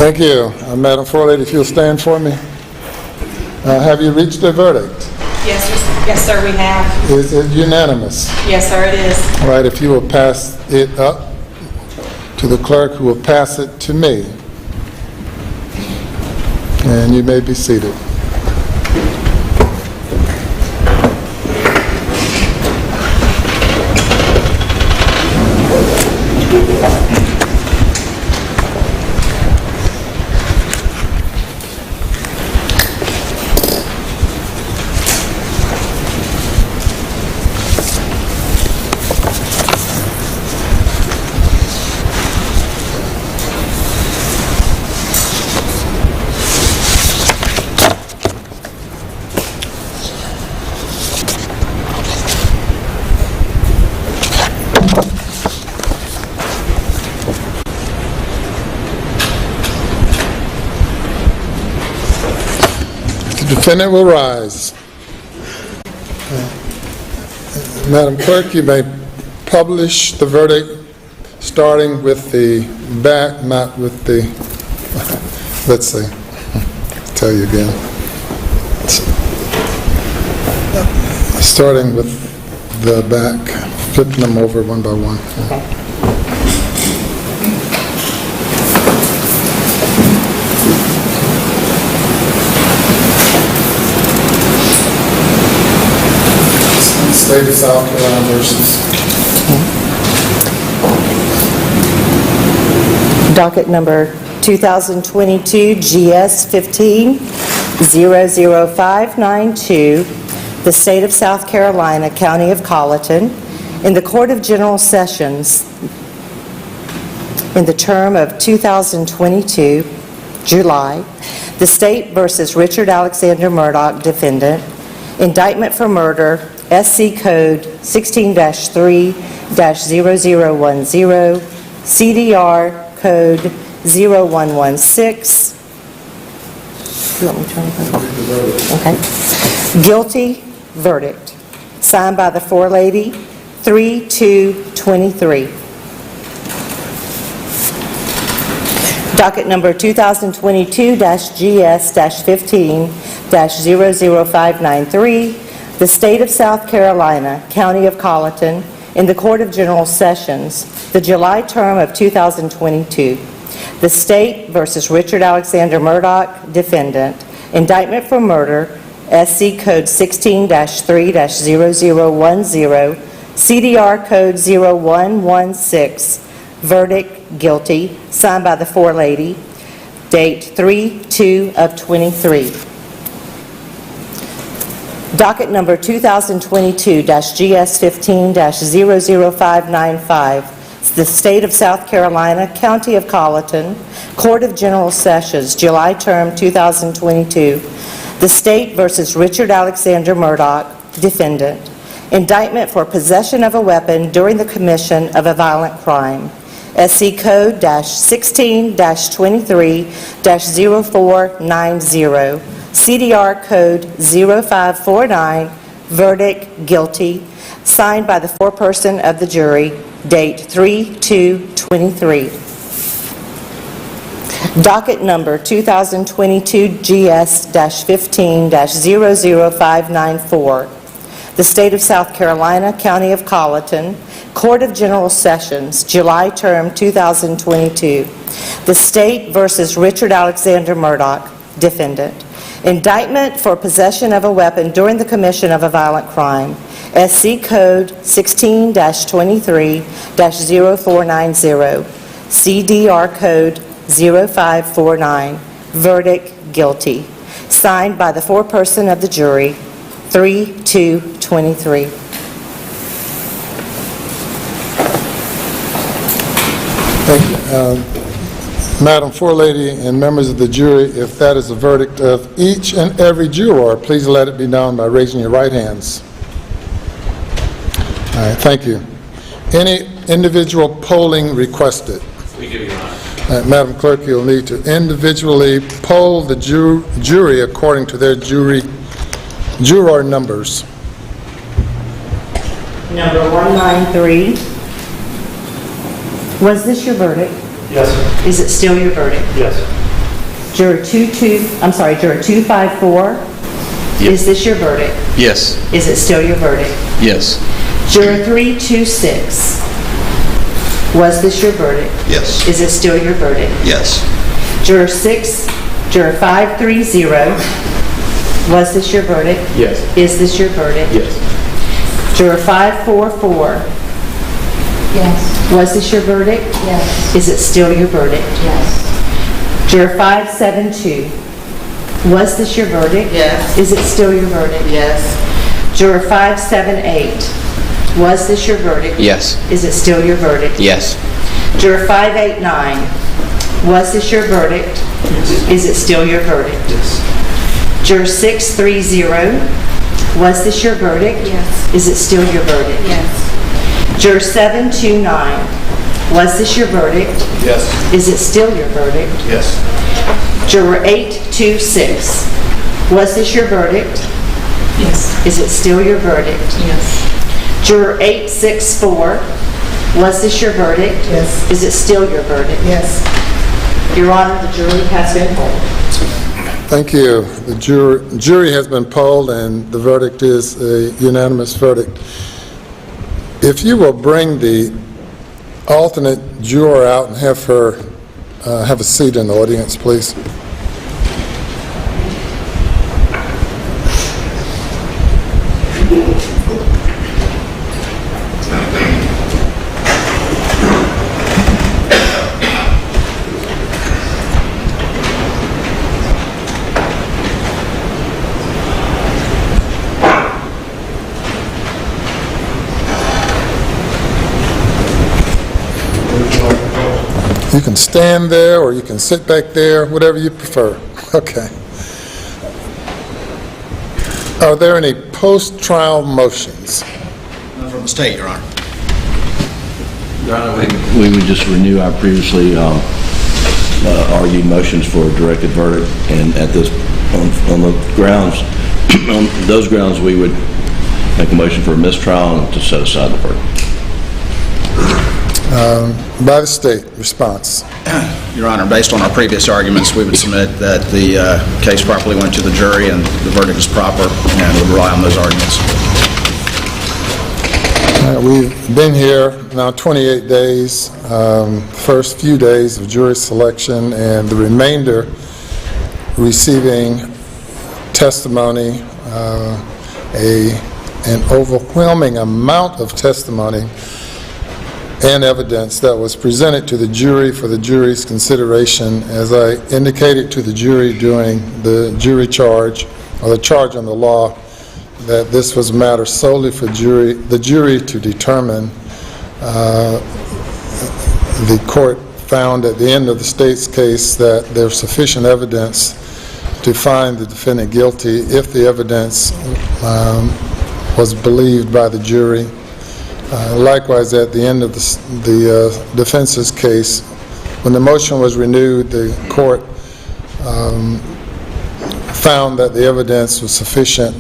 Thank you. Madam Forelady, if you'll stand for me. Have you reached a verdict? Yes, sir, we have. Is it unanimous? Yes, sir, it is. All right, if you will pass it up to the clerk, who will pass it to me. And you may be seated. The defendant will rise. Madam Clerk, you may publish the verdict starting with the back, not with the, let's see, I'll tell you again. Starting with the back, flipping them over one by one. Okay. State of South Carolina versus Docket number 2022 GS 15-00592, the State of South Carolina, County of Colleton, in the Court of General Sessions in the term of 2022, July, the State versus Richard Alexander Murdaugh, defendant, indictment for murder, SC Code 16-3-0010, CDR Code 0116. You want me to turn it over? Okay. Guilty verdict. Signed by the forelady, 3/2/23. Docket number 2022 GS-15-00593. The State of South Carolina, County of Colleton, in the Court of General Sessions, the July term of 2022. The State versus Richard Alexander Murdaugh, defendant, indictment for murder, SC Code 16-3-0010, CDR Code 0116, verdict guilty, signed by the forelady, date 3/2/23. Docket number 2022 GS-15-00595, the State of South Carolina, County of Colleton, Court of General Sessions, July term 2022. The State versus Richard Alexander Murdaugh, defendant. Indictment for possession of a weapon during the commission of a violent crime. SC Code -16-23-0490. CDR Code 0549, verdict guilty, signed by the foreperson of the jury, date 3/2/23. Docket number 2022 GS-15-00594. The State of South Carolina, County of Colleton, Court of General Sessions, July term 2022. The State versus Richard Alexander Murdaugh, defendant. Indictment for possession of a weapon during the commission of a violent crime. SC Code 16-23-0490. CDR Code 0549. Verdict guilty. Signed by the foreperson of the jury, 3/2/23. Thank you. Madam Forelady and members of the jury, if that is the verdict of each and every juror, please let it be known by raising your right hands. All right, thank you. Any individual polling requested? We do, Your Honor. Madam Clerk, you'll need to individually poll the jury according to their juror numbers. Number 193. Was this your verdict? Yes, sir. Is it still your verdict? Yes. Juror 254, is this your verdict? Yes. Is it still your verdict? Yes. Juror 326, was this your verdict? Yes. Is it still your verdict? Yes. Juror 530, was this your verdict? Yes. Is this your verdict? Yes. Juror 544, Yes. was this your verdict? Yes. Is it still your verdict? Yes. Juror 572, was this your verdict? Yes. Is it still your verdict? Yes. Juror 578, was this your verdict? Yes. Is it still your verdict? Yes. Juror 589, was this your verdict? Is it still your verdict? Yes. Juror 630, was this your verdict? Yes. Is it still your verdict? Yes. Juror 729, was this your verdict? Yes. Is it still your verdict? Yes. Juror 826, was this your verdict? Yes. Is it still your verdict? Yes. Juror 864, was this your verdict? Yes. Is it still your verdict? Yes. Your Honor, the jury has been polled. Thank you. The jury has been polled, and the verdict is a unanimous verdict. If you will bring the alternate juror out and have her have a seat in the audience, please. You can stand there or you can sit back there, whatever you prefer. Okay. Are there any post-trial motions? None from the state, Your Honor. Your Honor, We would just renew our previously argued motions for a directed verdict, and at this, on the grounds, on those grounds, we would make a motion for a mistrial and to set aside the verdict. By the state, response. Your Honor, based on our previous arguments, we would submit that the case properly went to the jury and the verdict is proper, and would rely on those arguments. We've been here now 28 days, first few days of jury selection, and the remainder receiving testimony, an overwhelming amount of testimony and evidence that was presented to the jury for the jury's consideration. As I indicated to the jury during the jury charge, or the charge on the law, that this was a matter solely for the jury to determine. The court found at the end of the state's case that there's sufficient evidence to find the defendant guilty if the evidence was believed by the jury. Likewise, at the end of the defense's case, when the motion was renewed, the court found that the evidence was sufficient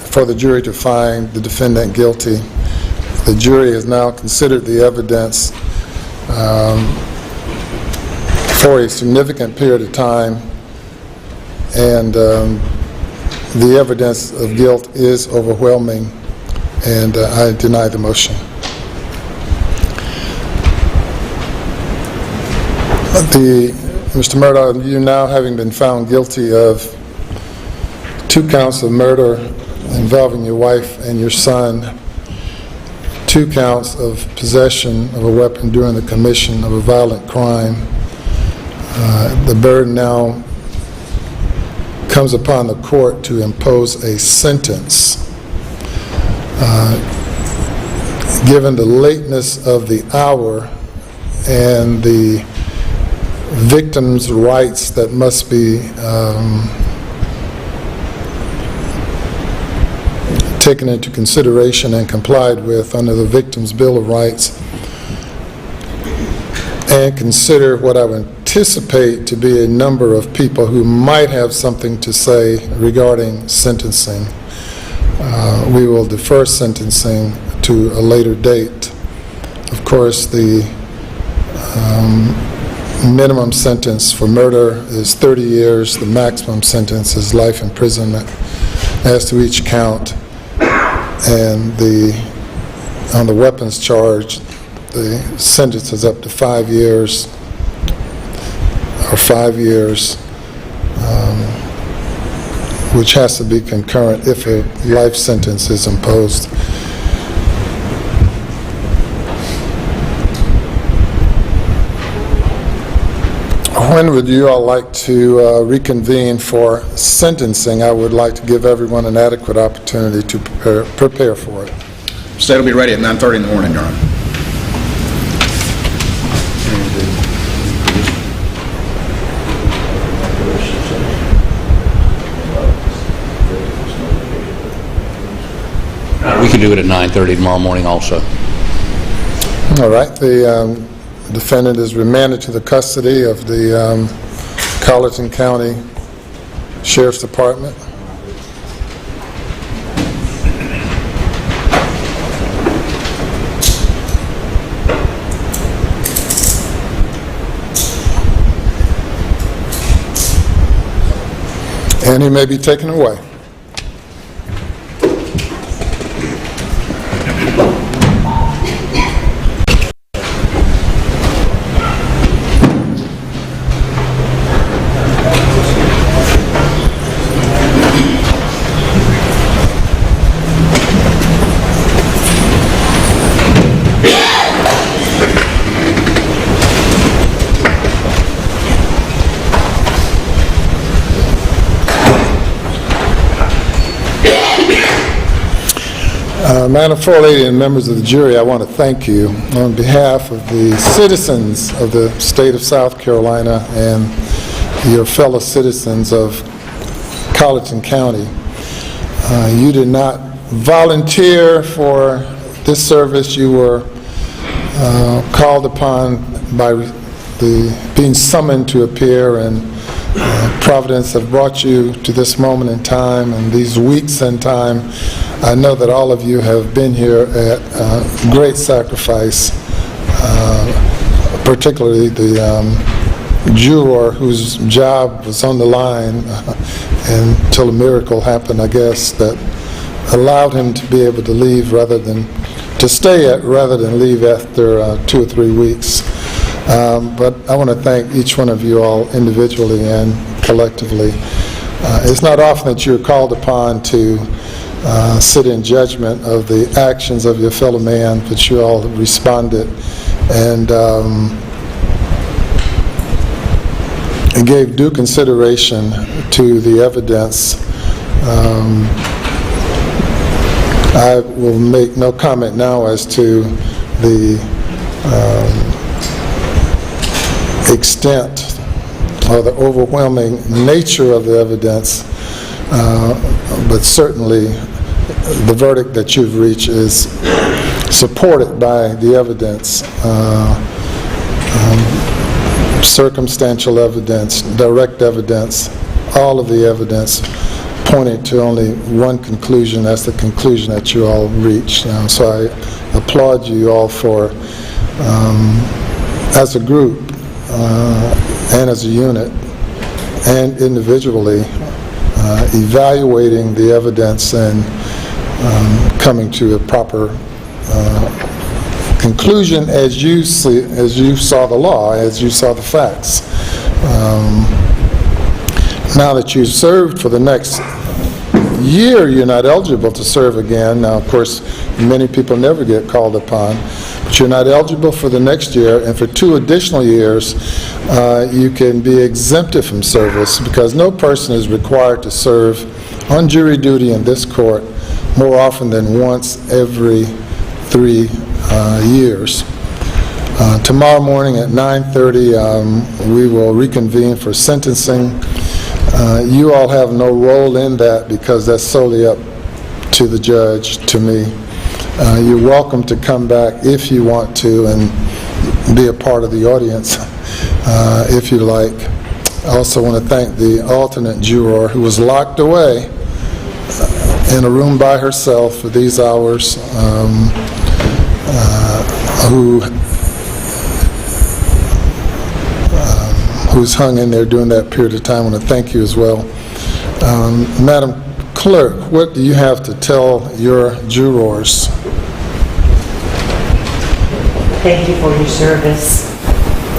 for the jury to find the defendant guilty. The jury has now considered the evidence for a significant period of time, and the evidence of guilt is overwhelming, and I deny the motion. Mr. Murdaugh, you now having been found guilty of 2 counts of murder involving your wife and your son, 2 counts of possession of a weapon during the commission of a violent crime, the burden now comes upon the court to impose a sentence. Given the lateness of the hour and the victim's rights that must be taken into consideration and complied with under the Victim's Bill of Rights, and consider what I would anticipate to be a number of people who might have something to say regarding sentencing, we will defer sentencing to a later date. Of course, the minimum sentence for murder is 30 years. The maximum sentence is life imprisonment as to each count. And on the weapons charge, the sentence is up to 5 years, or 5 years, which has to be concurrent if a life sentence is imposed. When would you all like to reconvene for sentencing? I would like to give everyone an adequate opportunity to prepare for it. State will be ready at 9:30 in the morning, Your Honor. We can do it at 9:30 tomorrow morning also. All right. The defendant is remanded to the custody of the Colleton County Sheriff's Department. And he may be taken away. Madam Floor Lady and members of the jury, I want to thank you on behalf of the citizens of the state of South Carolina and your fellow citizens of Colleton County. You did not volunteer for this service. You were called upon by being summoned to appear, and Providence have brought you to this moment in time and these weeks in time. I know that all of you have been here at great sacrifice, particularly the juror whose job was on the line until a miracle happened, I guess, that allowed him to be able to leave rather than leave after 2 or 3 weeks. But I want to thank each one of you all individually and collectively. It's not often that you're called upon to sit in judgment of the actions of your fellow man, but you all responded and gave due consideration to the evidence. I will make no comment now as to the extent or the overwhelming nature of the evidence, but certainly the verdict that you've reached is supported by the evidence, circumstantial evidence, direct evidence, all of the evidence pointing to only one conclusion. That's the conclusion that you all reached. So I applaud you all for, as a group and as a unit and individually, evaluating the evidence and coming to a proper conclusion as you saw the law, as you saw the facts. Now that you've served for the next year, you're not eligible to serve again. Now, of course, many people never get called upon, but you're not eligible for the next year, and for 2 additional years, you can be exempted from service because no person is required to serve on jury duty in this court more often than once every 3 years. Tomorrow morning at 9:30, we will reconvene for sentencing. You all have no role in that because that's solely up to the judge, to me. You're welcome to come back if you want to and be a part of the audience if you like. I also want to thank the alternate juror who was locked away in a room by herself for these hours, who who's hung in there during that period of time. I want to thank you as well. Madam Clerk, what do you have to tell your jurors? Thank you for your service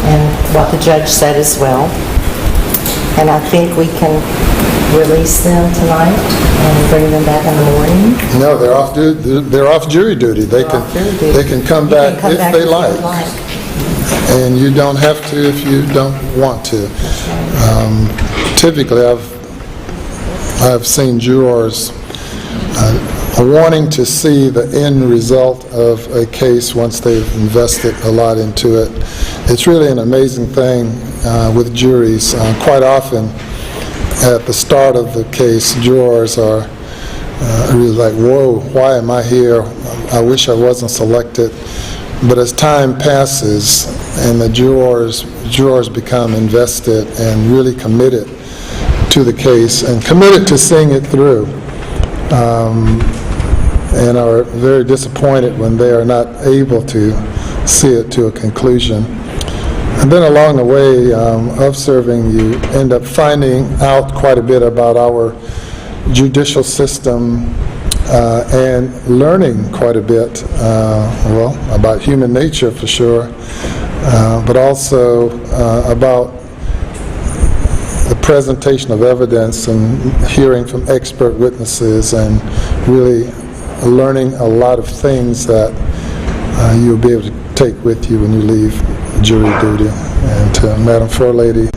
and what the judge said as well. And I think we can release them tonight and bring them back in the morning. No, they're off jury duty. They can come back if they like. And you don't have to if you don't want to. Typically, I've seen jurors wanting to see the end result of a case once they've invested a lot into it. It's really an amazing thing with juries. Quite often, at the start of the case, jurors are really like, whoa, why am I here? I wish I wasn't selected. But as time passes and the jurors become invested and really committed to the case and committed to seeing it through, and are very disappointed when they are not able to see it to a conclusion. And then along the way of serving, you end up finding out quite a bit about our judicial system and learning quite a bit, well, about human nature for sure, but also about the presentation of evidence and hearing from expert witnesses and really learning a lot of things that you'll be able to take with you when you leave jury duty. And to Madam Forelady,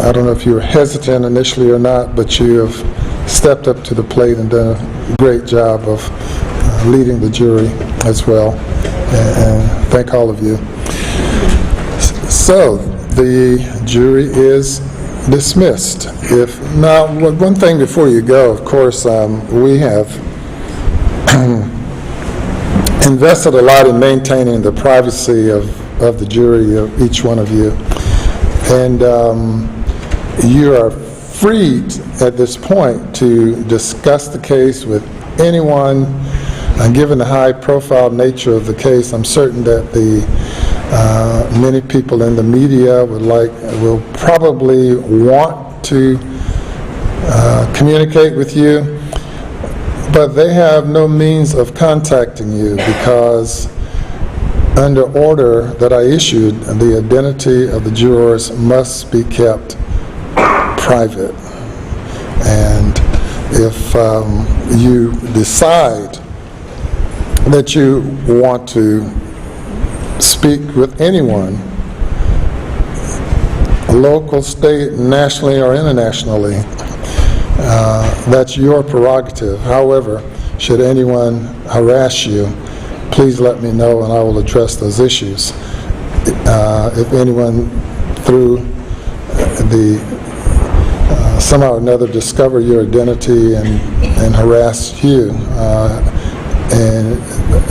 I don't know if you were hesitant initially or not, but you have stepped up to the plate and done a great job of leading the jury as well. And thank all of you. So, the jury is dismissed. Now, one thing before you go, of course, we have invested a lot in maintaining the privacy of the jury, of each one of you. And you are free at this point to discuss the case with anyone. And given the high-profile nature of the case, I'm certain that many people in the media will probably want to communicate with you, but they have no means of contacting you because under order that I issued, the identity of the jurors must be kept private. And if you decide that you want to speak with anyone, local, state, nationally, or internationally, that's your prerogative. However, should anyone harass you, please let me know and I will address those issues. If anyone through somehow or another discover your identity and harass you, and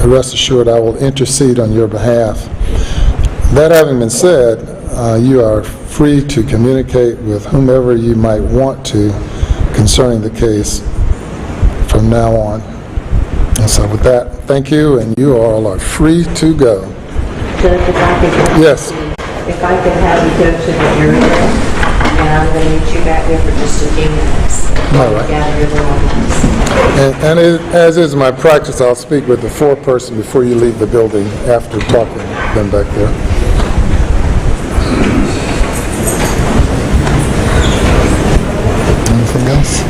rest assured I will intercede on your behalf. That having been said, you are free to communicate with whomever you might want to concerning the case from now on. And so with that, thank you, and you all are free to go. Judge, if I could, Yes. if I could have you go to the jury room, and I'm going to meet you back there for just a few minutes. All right. Gather your belongings. And as is my practice, I'll speak with the foreperson before you leave the building after talking to them back there. Anything else?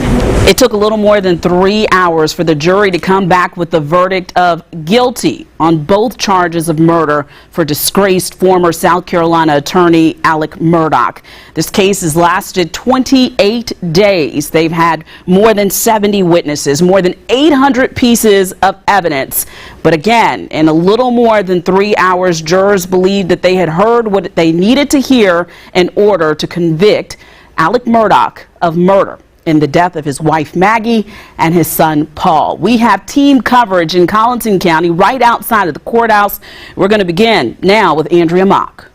It took a little more than 3 hours for the jury to come back with the verdict of guilty on both charges of murder for disgraced former South Carolina attorney Alex Murdaugh. This case has lasted 28 days. They've had more than 70 witnesses, more than 800 pieces of evidence. But again, in a little more than 3 hours, jurors believed that they had heard what they needed to hear in order to convict Alex Murdaugh of murder in the death of his wife Maggie and his son Paul. We have team coverage in Colleton County right outside of the courthouse. We're going to begin now with Andrea Mock.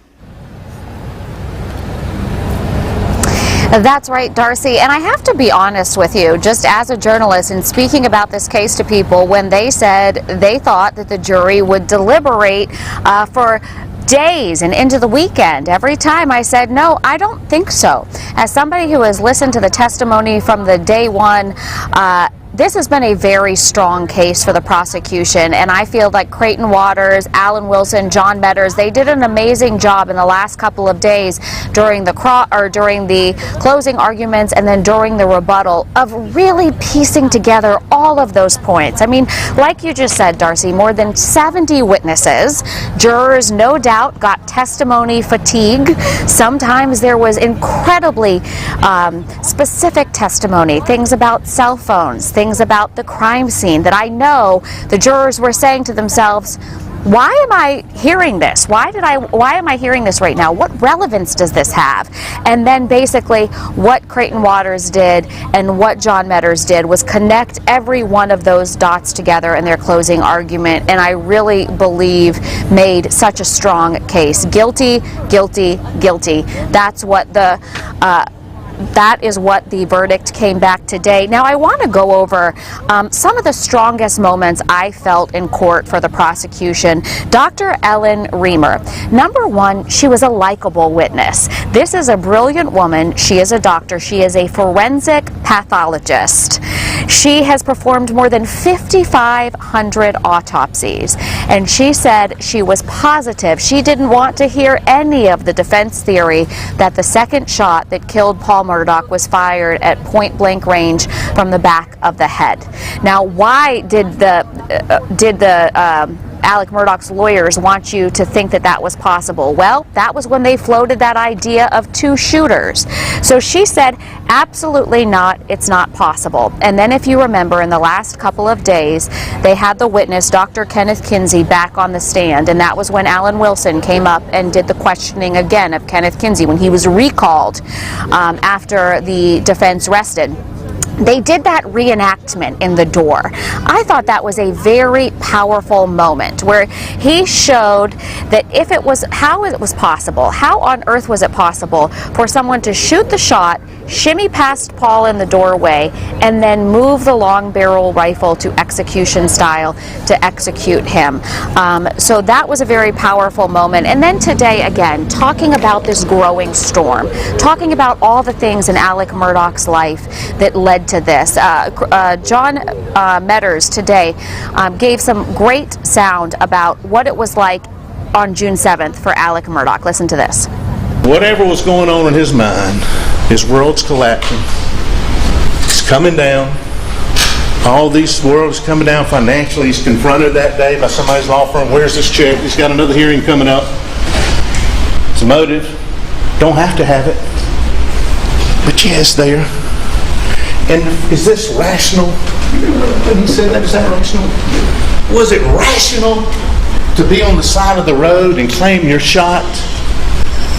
That's right, Darcy. And I have to be honest with you, just as a journalist and speaking about this case to people, when they said they thought that the jury would deliberate for days and into the weekend. Every time I said, no, I don't think so. As somebody who has listened to the testimony from the day one, this has been a very strong case for the prosecution, and I feel like Creighton Waters, Alan Wilson, John Medders, they did an amazing job in the last couple of days during the closing arguments and then during the rebuttal of really piecing together all of those points. I mean, like you just said, Darcy, more than 70 witnesses. Jurors, no doubt, got testimony fatigue. Sometimes there was incredibly specific testimony, things about cell phones, things about the crime scene that I know the jurors were saying to themselves, why am I hearing this? Why am I hearing this right now? What relevance does this have? And then basically what Creighton Waters did and what John Medders did was connect every one of those dots together in their closing argument, and I really believe made such a strong case. Guilty, guilty, guilty. That is what the verdict came back today. Now, I want to go over some of the strongest moments I felt in court for the prosecution. Dr. Ellen Reamer. Number one, she was a likable witness. This is a brilliant woman. She is a doctor. She is a forensic pathologist. She has performed more than 5,500 autopsies, and she said she was positive. She didn't want to hear any of the defense theory that the second shot that killed Paul Murdaugh was fired at point-blank range from the back of the head. Now, why did the Alex Murdaugh's lawyers want you to think that that was possible? Well, that was when they floated that idea of two shooters. So she said, absolutely not, it's not possible. And then if you remember, in the last couple of days, they had the witness, Dr. Kenneth Kinsey, back on the stand, and that was when Alan Wilson came up and did the questioning again of Kenneth Kinsey when he was recalled after the defense rested. They did that reenactment in the door. I thought that was a very powerful moment where he showed that how it was possible, how on earth was it possible for someone to shoot the shot, shimmy past Paul in the doorway, and then move the long barrel rifle to execution style to execute him. So that was a very powerful moment. And then today, again, talking about this growing storm, talking about all the things in Alex Murdaugh's life that led to this. John Medders today gave some great sound about what it was like on June 7th for Alex Murdaugh. Listen to this. Whatever was going on in his mind, his world's collapsing. It's coming down. All these worlds coming down financially. He's confronted that day by somebody's law firm. Where's this check? He's got another hearing coming up. It's a motive. Don't have to have it. But yeah, it's there. And is this rational? When he said that, is that rational? Was it rational to be on the side of the road and claim you're shot?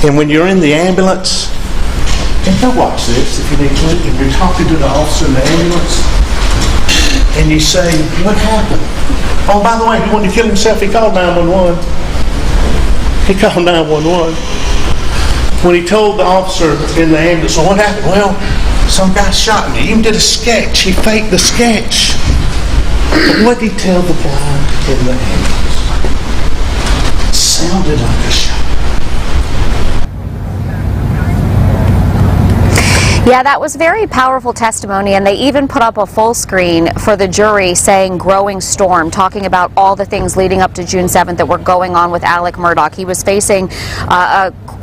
And when you're in the ambulance, and now watch this if you need to, and you're talking to the officer in the ambulance, and you say, what happened? Oh, by the way, he wanted to kill himself, he called 911. He called 911. When he told the officer in the ambulance, well, what happened? Well, some guy shot me. He even did a sketch. He faked the sketch. But what did he tell the guy in the ambulance? It sounded like a shot. Yeah, that was very powerful testimony, and they even put up a full screen for the jury saying growing storm, talking about all the things leading up to June 7th that were going on with Alex Murdaugh. He was facing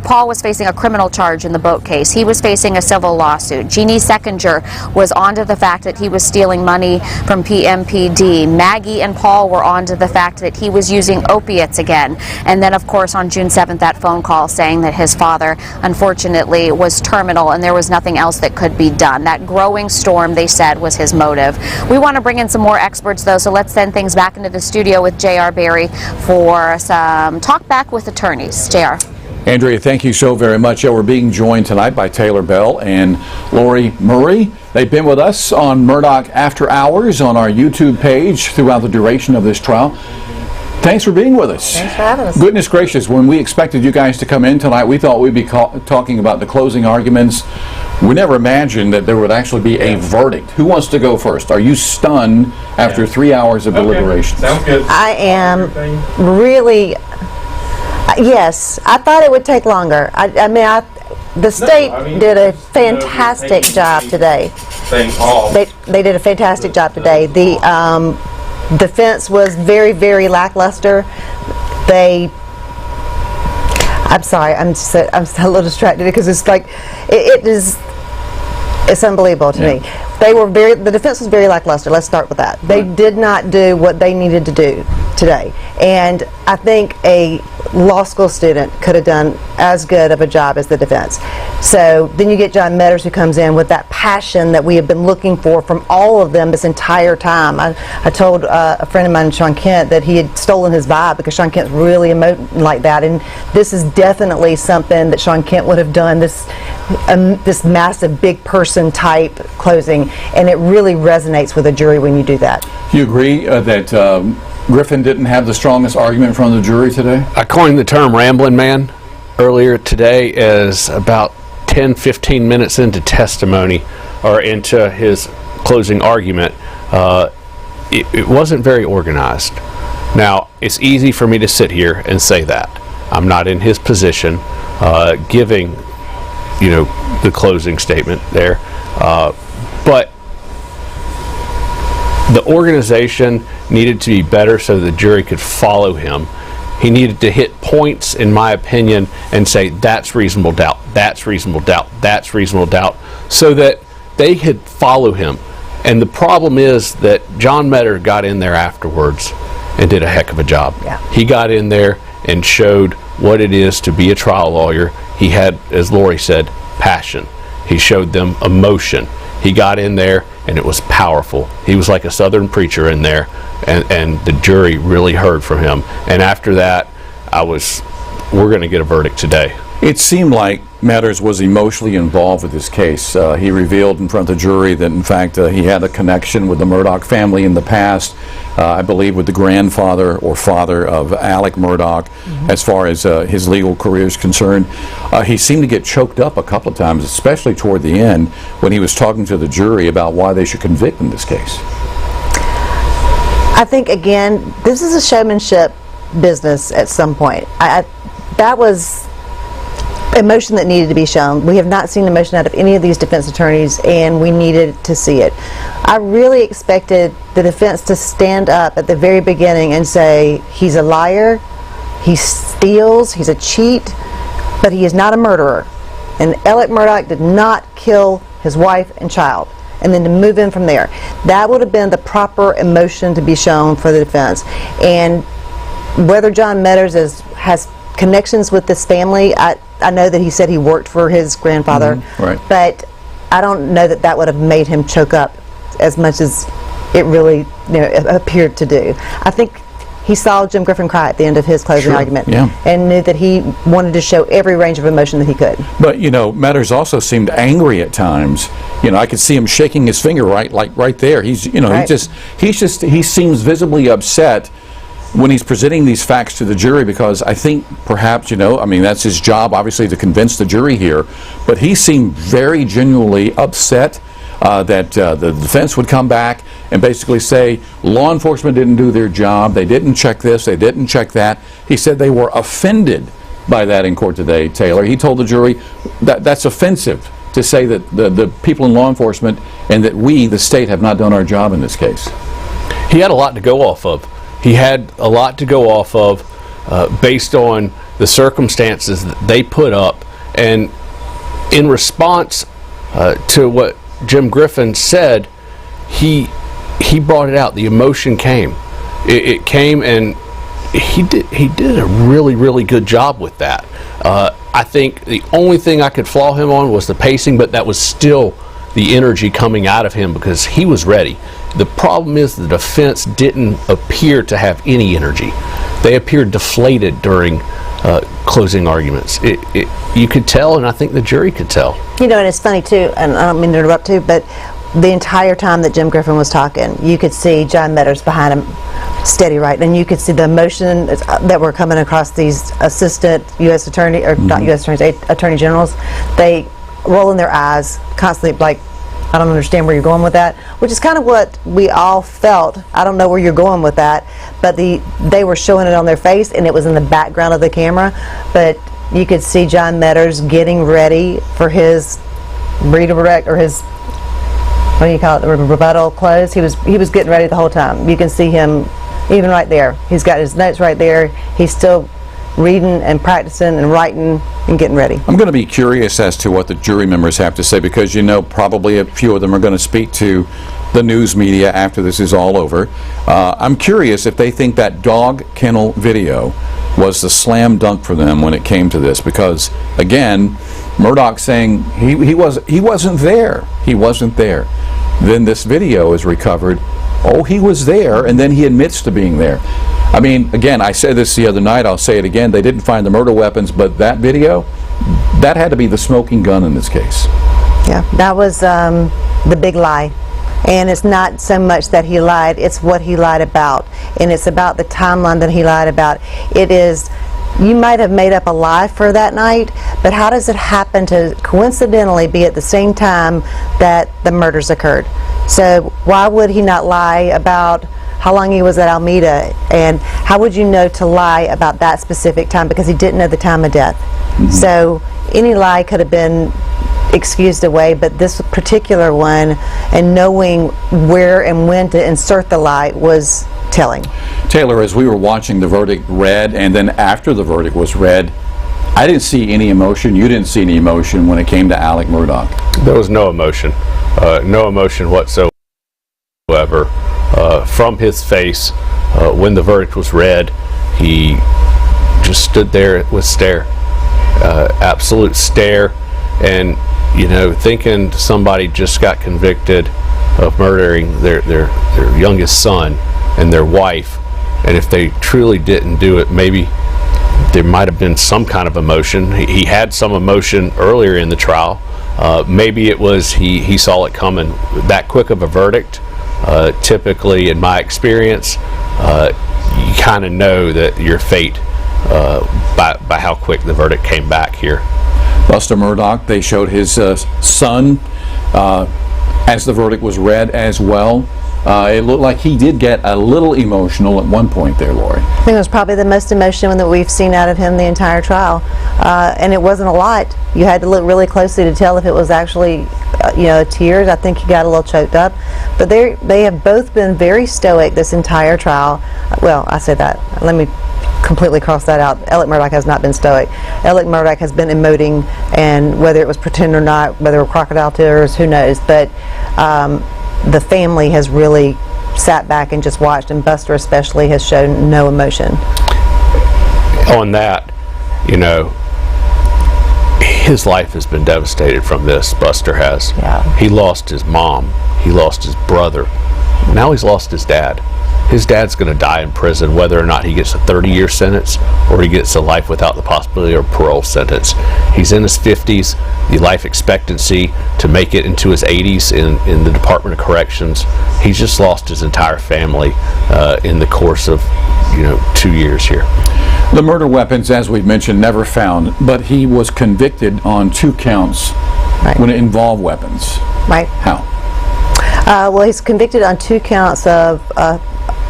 Paul was facing a criminal charge in the boat case. He was facing a civil lawsuit. Jeannie Seckinger was onto the fact that he was stealing money from PMPD. Maggie and Paul were onto the fact that he was using opiates again. And then, of course, on June 7th, that phone call saying that his father, unfortunately, was terminal and there was nothing else that could be done. That growing storm, they said, was his motive. We want to bring in some more experts, though, so let's send things back into the studio with J.R. Barry for some talk back with attorneys. J.R. Andrea, thank you so very much. We're being joined tonight by Taylor Bell and Lori Murray. They've been with us on Murdaugh After Hours on our YouTube page throughout the duration of this trial. Thanks for being with us. Thanks for having us. Goodness gracious, when we expected you guys to come in tonight, we thought we'd be talking about the closing arguments. We never imagined that there would actually be a verdict. Who wants to go first? Are you stunned after 3 hours of deliberation? Sounds good. I am really Yes, I thought it would take longer. The state did a fantastic job today. They did a fantastic job today. The defense was very, very lackluster. I'm sorry, I'm a little distracted because it's like it's unbelievable to me. The defense was very lackluster. Let's start with that. They did not do what they needed to do today, and I think a law school student could have done as good of a job as the defense. So then you get John Meadows, who comes in with that passion that we have been looking for from all of them this entire time. I told a friend of mine, Sean Kent, that he had stolen his vibe because Sean Kent's really emoting like that, and this is definitely something that Sean Kent would have done, this massive big person type closing, and it really resonates with a jury when you do that. Do you agree that Griffin didn't have the strongest argument from the jury today? I coined the term rambling man earlier today as about 10-15 minutes into testimony or into his closing argument. It wasn't very organized. Now, it's easy for me to sit here and say that. I'm not in his position giving, the closing statement there. But the organization needed to be better so the jury could follow him. He needed to hit points, in my opinion, and say, that's reasonable doubt, that's reasonable doubt, that's reasonable doubt, so that they could follow him. And the problem is that John Meadows got in there afterwards and did a heck of a job. Yeah. He got in there and showed what it is to be a trial lawyer. He had, as Lori said, passion. He showed them emotion. He got in there and it was powerful. He was like a Southern preacher in there, and the jury really heard from him. And after that, we're going to get a verdict today. It seemed like Meadows was emotionally involved with this case. He revealed in front of the jury that, in fact, he had a connection with the Murdaugh family in the past, I believe with the grandfather or father of Alex Murdaugh, as far as his legal career is concerned. He seemed to get choked up a couple of times, especially toward the end, when he was talking to the jury about why they should convict in this case. I think, again, this is a showmanship business at some point. That was emotion that needed to be shown. We have not seen emotion out of any of these defense attorneys, and we needed to see it. I really expected the defense to stand up at the very beginning and say, he's a liar, he steals, he's a cheat, but he is not a murderer. And Alex Murdaugh did not kill his wife and child. And then to move in from there. That would have been the proper emotion to be shown for the defense. And whether John Meadows has connections with this family, I know that he said he worked for his grandfather, right. But I don't know that would have made him choke up as much as it really appeared to do. I think he saw Jim Griffin cry at the end of his closing argument, and knew that he wanted to show every range of emotion that he could. But Meadows also seemed angry at times. I could see him shaking his finger right there. He's Right. he seems visibly upset when he's presenting these facts to the jury, because I think perhaps, that's his job, obviously, to convince the jury here, but he seemed very genuinely upset that the defense would come back and basically say, law enforcement didn't do their job, they didn't check this, they didn't check that. He said they were offended by that in court today, Taylor. He told the jury that's offensive to say that the people in law enforcement and that we, the state, have not done our job in this case. He had a lot to go off of. He had a lot to go off of based on the circumstances that they put up. And in response to what Jim Griffin said, he brought it out. The emotion came. It came, and he did a really, really good job with that. I think the only thing I could flaw him on was the pacing, but that was still the energy coming out of him because he was ready. The problem is the defense didn't appear to have any energy. They appeared deflated during closing arguments. You could tell, and I think the jury could tell. And it's funny too, and I don't mean to interrupt too, but the entire time that Jim Griffin was talking, you could see John Meadows behind him, steady, right? And you could see the emotion that were coming across these assistant U.S. attorney, or not U.S. attorneys, attorney generals. They rolling their eyes constantly, like, I don't understand where you're going with that, which is kind of what we all felt. I don't know where you're going with that, but they were showing it on their face, and it was in the background of the camera. But you could see John Metters getting ready for his redirect, or his, what do you call it, the rebuttal close. He was getting ready the whole time. You can see him even right there. He's got his notes right there. He's still reading and practicing and writing and getting ready. I'm going to be curious as to what the jury members have to say, because probably a few of them are going to speak to the news media after this is all over. I'm curious if they think that dog kennel video was the slam dunk for them when it came to this, because again, Murdaugh saying he wasn't there. He wasn't there. Then this video is recovered. Oh, he was there, and then he admits to being there. I mean, again, I said this the other night, I'll say it again, they didn't find the murder weapons, but that video, that had to be the smoking gun in this case. Yeah, that was the big lie. And it's not so much that he lied, it's what he lied about. And it's about the timeline that he lied about. It is, you might have made up a lie for that night, but how does it happen to coincidentally be at the same time that the murders occurred? So why would he not lie about how long he was at Alameda, and how would you know to lie about that specific time, because he didn't know the time of death? Mm-hmm. So any lie could have been excused away, but this particular one, and knowing where and when to insert the lie, was telling. Taylor, as we were watching the verdict read, and then after the verdict was read, I didn't see any emotion. You didn't see any emotion when it came to Alex Murdaugh. There was no emotion. No emotion whatsoever from his face. When the verdict was read, he just stood there with stare. Absolute stare. And, thinking somebody just got convicted of murdering their youngest son and their wife, and if they truly didn't do it, maybe there might have been some kind of emotion. He had some emotion earlier in the trial. Maybe it was he saw it coming. That quick of a verdict, typically in my experience, you kind of know that your fate by how quick the verdict came back here. Buster Murdaugh, they showed his son as the verdict was read as well. It looked like he did get a little emotional at one point there, Lori. I think it was probably the most emotion that we've seen out of him the entire trial. And it wasn't a lot. You had to look really closely to tell if it was actually, tears. I think he got a little choked up. But they have both been very stoic this entire trial. Well, I said that. Let me completely cross that out. Alex Murdaugh has not been stoic. Alex Murdaugh has been emoting, and whether it was pretend or not, whether it were crocodile tears, who knows. But the family has really sat back and just watched, and Buster especially has shown no emotion. On that, his life has been devastated from this. Buster has. Yeah. He lost his mom. He lost his brother. Now he's lost his dad. His dad's going to die in prison, whether or not he gets a 30-year sentence or he gets a life without the possibility of parole sentence. He's in his 50s. The life expectancy to make it into his 80s in the Department of Corrections. He's just lost his entire family in the course of 2 years here. The murder weapons, as we've mentioned, never found, but he was convicted on 2 counts when it involved weapons. Right. How? Well, he's convicted on 2 counts of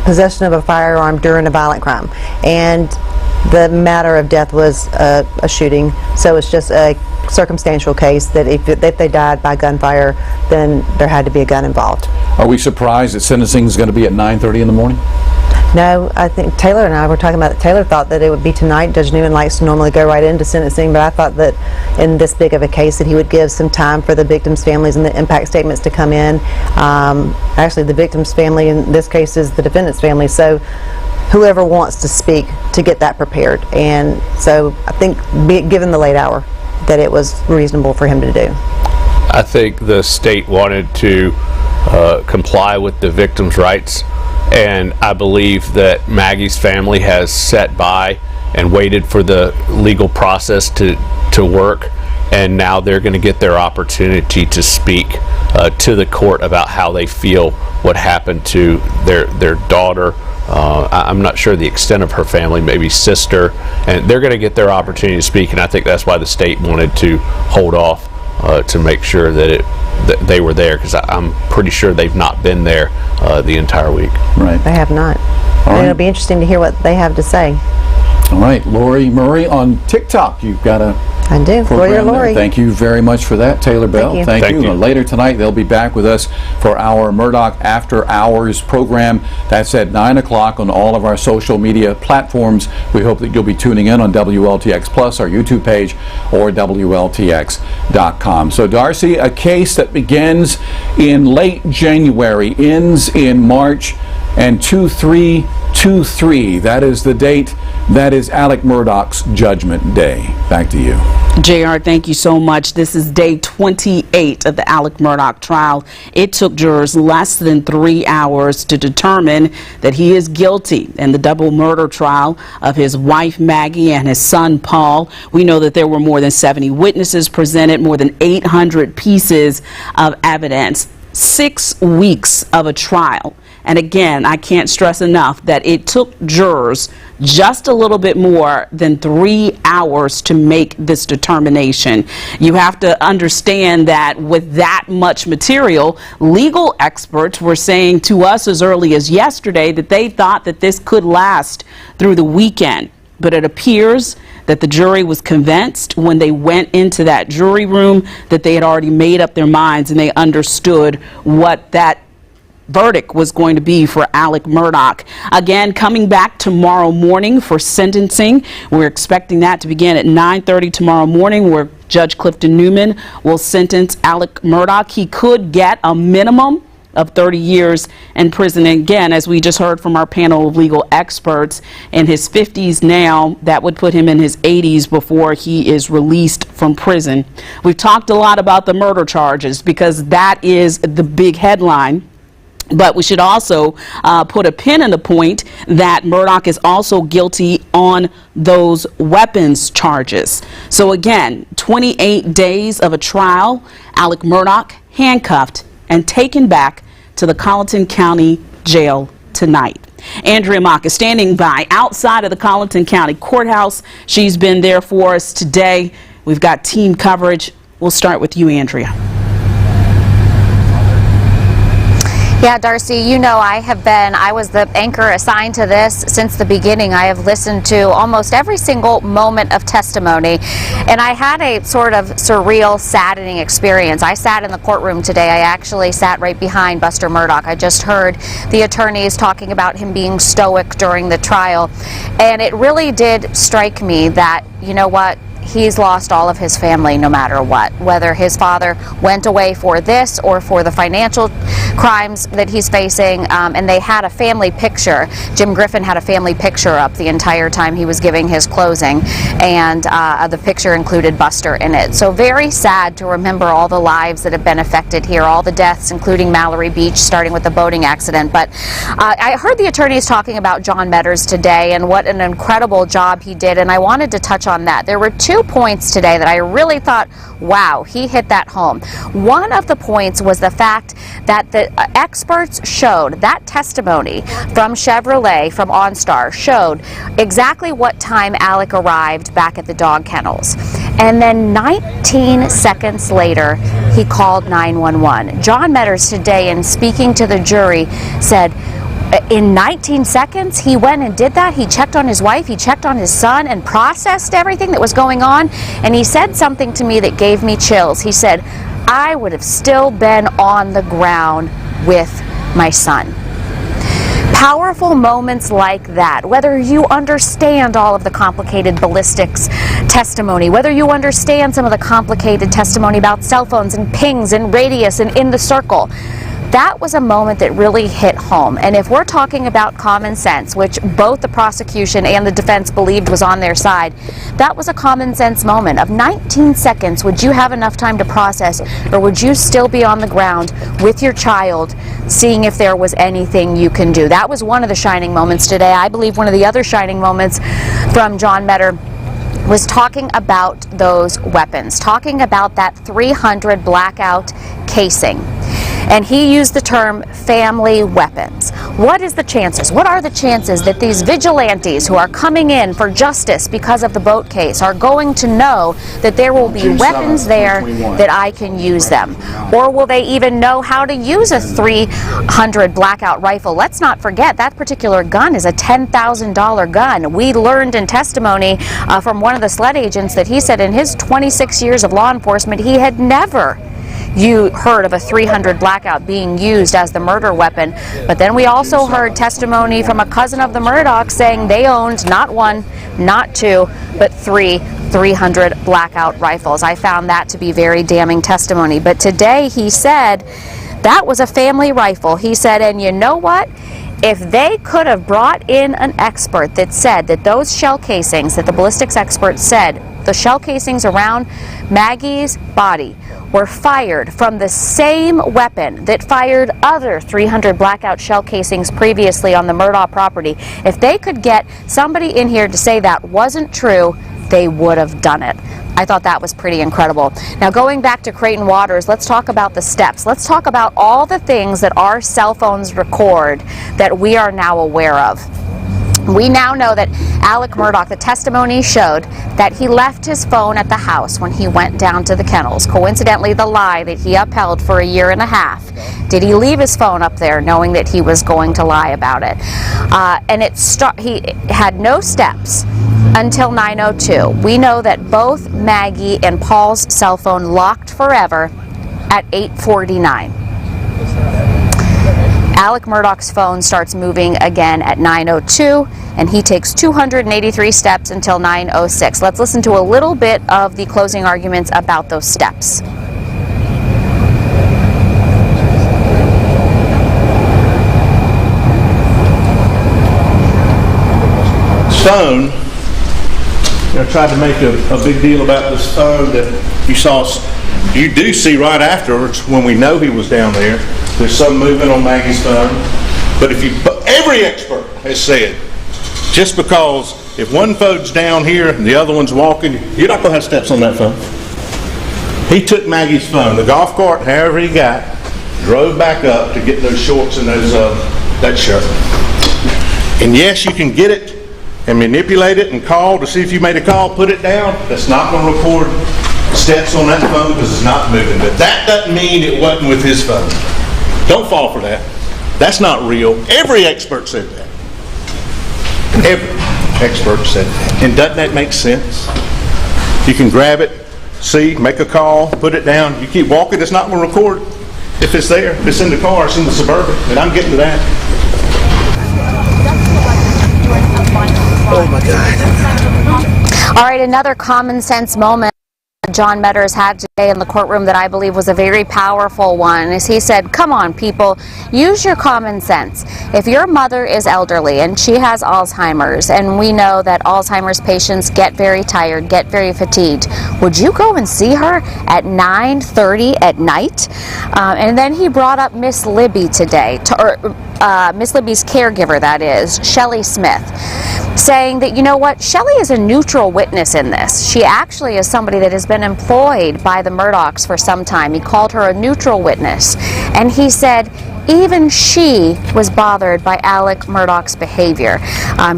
possession of a firearm during a violent crime, and the matter of death was a shooting, so it's just a circumstantial case that if they died by gunfire, then there had to be a gun involved. Are we surprised that sentencing is going to be at 9:30 in the morning? No, I think Taylor and I were talking about it. Taylor thought that it would be tonight. Judge Newman likes to normally go right into sentencing, but I thought that in this big of a case that he would give some time for the victims' families and the impact statements to come in. Actually, the victim's family in this case is the defendant's family, so whoever wants to speak to get that prepared. And so I think, given the late hour, that it was reasonable for him to do. I think the state wanted to comply with the victims' rights, and I believe that Maggie's family has sat by and waited for the legal process to work, and now they're going to get their opportunity to speak to the court about how they feel what happened to their daughter. I'm not sure the extent of her family, maybe sister, and they're going to get their opportunity to speak, and I think that's why the state wanted to hold off to make sure that they were there, because I'm pretty sure they've not been there the entire week. Right. They have not. And it'll be interesting to hear what they have to say. All right, Lori Murray on TikTok. You've got a I do. program Lori. there. Thank you very much for that, Taylor Bell. you. Thank you. Later tonight, they'll be back with us for our Murdaugh After Hours program. That's at 9 o'clock on all of our social media platforms. We hope that you'll be tuning in on WLTX Plus, our YouTube page, or WLTX.com. So, Darcy, a case that begins in late January, ends in March, and 2/3/23. That is the date. That is Alex Murdaugh's Judgment Day. Back to you. JR, thank you so much. This is day 28 of the Alex Murdaugh trial. It took jurors less than 3 hours to determine that he is guilty in the double murder trial of his wife Maggie and his son Paul. We know that there were more than 70 witnesses presented, more than 800 pieces of evidence, 6 weeks of a trial. And again, I can't stress enough that it took jurors just a little bit more than 3 hours to make this determination. You have to understand that with that much material, legal experts were saying to us as early as yesterday that they thought that this could last through the weekend. But it appears that the jury was convinced when they went into that jury room that they had already made up their minds and they understood what that verdict was going to be for Alex Murdaugh. Again, coming back tomorrow morning for sentencing. We're expecting that to begin at 9:30 tomorrow morning, where Judge Clifton Newman will sentence Alex Murdaugh. He could get a minimum of 30 years in prison. And again, as we just heard from our panel of legal experts, in his 50s now, that would put him in his 80s before he is released from prison. We've talked a lot about the murder charges because that is the big headline. But we should also put a pin in the point that Murdaugh is also guilty on those weapons charges. So again, 28 days of a trial, Alex Murdaugh handcuffed and taken back to the Colleton County Jail tonight. Andrea Mock is standing by outside of the Colleton County Courthouse. She's been there for us today. We've got team coverage. We'll start with you, Andrea. Yeah, Darcy, you know I was the anchor assigned to this since the beginning. I have listened to almost every single moment of testimony, and I had a sort of surreal, saddening experience. I sat in the courtroom today. I actually sat right behind Buster Murdaugh. I just heard the attorneys talking about him being stoic during the trial, and it really did strike me that, you know what, he's lost all of his family no matter what, whether his father went away for this or for the financial crimes that he's facing, and they had a family picture. Jim Griffin had a family picture up the entire time he was giving his closing, and the picture included Buster in it. So very sad to remember all the lives that have been affected here, all the deaths, including Mallory Beach, starting with the boating accident. But I heard the attorneys talking about John Meadors today and what an incredible job he did, and I wanted to touch on that. There were 2 points today that I really thought, wow, he hit that home. One of the points was the fact that the experts showed, that testimony from Chevrolet, from OnStar, showed exactly what time Alex arrived back at the dog kennels. And then 19 seconds later, he called 911. John Meadors today, in speaking to the jury, said, in 19 seconds, he went and did that. He checked on his wife, he checked on his son, and processed everything that was going on. And he said something to me that gave me chills. He said, I would have still been on the ground with my son. Powerful moments like that, whether you understand all of the complicated ballistics testimony, whether you understand some of the complicated testimony about cell phones and pings and radius and in the circle, that was a moment that really hit home. And if we're talking about common sense, which both the prosecution and the defense believed was on their side, that was a common sense moment of 19 seconds. Would you have enough time to process, or would you still be on the ground with your child, seeing if there was anything you can do? That was one of the shining moments today. I believe one of the other shining moments from John Meadors was talking about those weapons, talking about that .300 blackout casing. And he used the term family weapons. What is the chances? What are the chances that these vigilantes who are coming in for justice because of the boat case are going to know that there will be weapons there that I can use them? Or will they even know how to use a .300 blackout rifle? Let's not forget that particular gun is a $10,000 gun. We learned in testimony from one of the SLED agents that he said in his 26 years of law enforcement he had never heard of a .300 blackout being used as the murder weapon. But then we also heard testimony from a cousin of the Murdaughs saying they owned not one, not two, but three .300 blackout rifles. I found that to be very damning testimony. But today he said that was a family rifle. He said, and you know what? If they could have brought in an expert that said that those shell casings, that the ballistics expert said the shell casings around Maggie's body were fired from the same weapon that fired other .300 blackout shell casings previously on the Murdaugh property, if they could get somebody in here to say that wasn't true, they would have done it. I thought that was pretty incredible. Now, going back to Creighton Waters, let's talk about the steps. Let's talk about all the things that our cell phones record that we are now aware of. We now know that Alex Murdaugh, the testimony showed that he left his phone at the house when he went down to the kennels. Coincidentally, the lie that he upheld for a year and a half. Did he leave his phone up there knowing that he was going to lie about it? And he had no steps until 9:02. We know that both Maggie and Paul's cell phone locked forever at 8:49. Alex Murdaugh's phone starts moving again at 9:02, and he takes 283 steps until 9:06. Let's listen to a little bit of the closing arguments about those steps. Phone, I tried to make a big deal about this phone that you do see right afterwards when we know he was down there. There's some movement on Maggie's phone. But every expert has said, just because if one phone's down here and the other one's walking, you're not going to have steps on that phone. He took Maggie's phone, the golf cart, however he got, drove back up to get those shorts and that shirt. And yes, you can get it and manipulate it and call to see if you made a call, put it down. That's not going to record steps on that phone because it's not moving. But that doesn't mean it wasn't with his phone. Don't fall for that. That's not real. Every expert said that. Every expert said that. And doesn't that make sense? You can grab it, see, make a call, put it down. You keep walking, it's not going to record if it's there. If it's in the car, it's in the Suburban. And I'm getting to that. Oh my God. All right, another common sense moment John Meadors had today in the courtroom that I believe was a very powerful one is he said, come on people, use your common sense. If your mother is elderly and she has Alzheimer's, and we know that Alzheimer's patients get very tired, get very fatigued, would you go and see her at 9:30 at night? And then he brought up Miss Libby today, Miss Libby's caregiver, that is, Shelley Smith, saying that, you know what, Shelley is a neutral witness in this. She actually is somebody that has been employed by the Murdaughs for some time. He called her a neutral witness. And he said even she was bothered by Alex Murdaugh's behavior.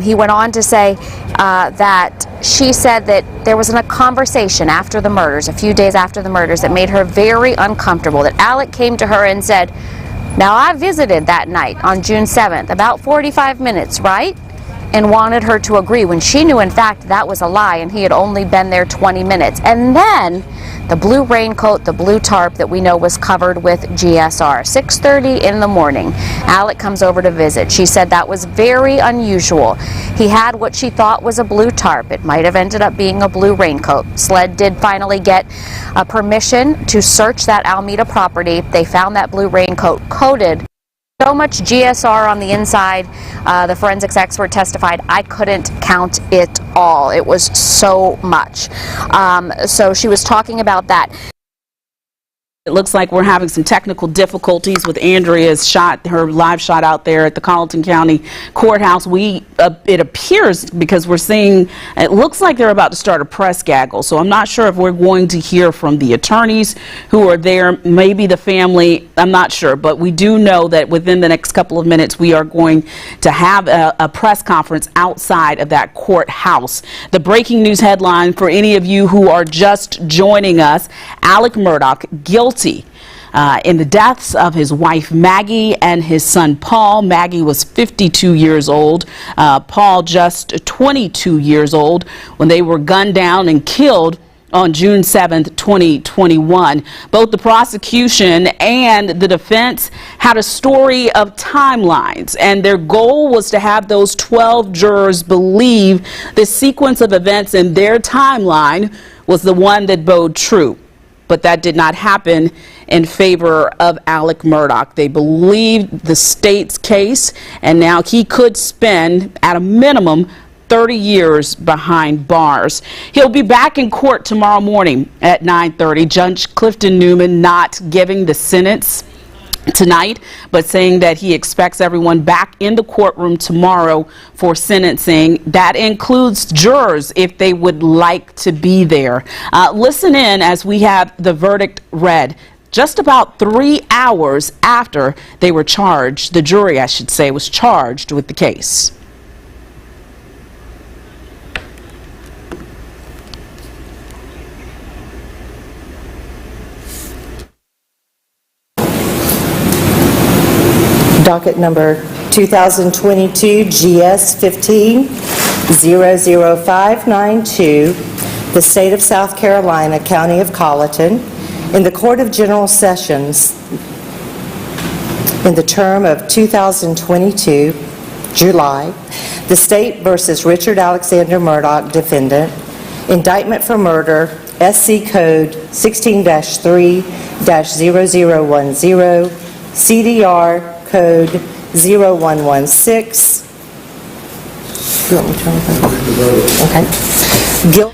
He went on to say that she said that there was a conversation after the murders, a few days after the murders, that made her very uncomfortable, that Alex came to her and said, now I visited that night on June 7th, about 45 minutes, right? And wanted her to agree when she knew in fact that was a lie and he had only been there 20 minutes. And then the blue raincoat, the blue tarp that we know was covered with GSR. 6:30 in the morning, Alex comes over to visit. She said that was very unusual. He had what she thought was a blue tarp. It might have ended up being a blue raincoat. SLED did finally get permission to search that Alameda property. They found that blue raincoat coated so much GSR on the inside. The forensics expert testified, I couldn't count it all. It was so much. So she was talking about that. It looks like we're having some technical difficulties with Andrea's shot, her live shot out there at the Colleton County Courthouse. It appears, because we're seeing, it looks like they're about to start a press gaggle. So I'm not sure if we're going to hear from the attorneys who are there, maybe the family, I'm not sure. But we do know that within the next couple of minutes, we are going to have a press conference outside of that courthouse. The breaking news headline for any of you who are just joining us: Alex Murdaugh guilty in the deaths of his wife Maggie and his son Paul. Maggie was 52 years old, Paul just 22 years old, when they were gunned down and killed on June 7th, 2021. Both the prosecution and the defense had a story of timelines, and their goal was to have those 12 jurors believe the sequence of events in their timeline was the one that bode true. But that did not happen in favor of Alex Murdaugh. They believed the state's case, and now he could spend, at a minimum, 30 years behind bars. He'll be back in court tomorrow morning at 9:30. Judge Clifton Newman not giving the sentence tonight, but saying that he expects everyone back in the courtroom tomorrow for sentencing. That includes jurors if they would like to be there. Listen in as we have the verdict read just about 3 hours after they were charged. The jury, I should say, was charged with the case. Docket number 2022 GS 15-00592, the State of South Carolina, County of Colleton, in the Court of General Sessions in the term of 2022, July, the State versus Richard Alexander Murdaugh, defendant, indictment for murder, SC Code 16-3-0010, CDR Code 0116. You want me to turn it over? Okay.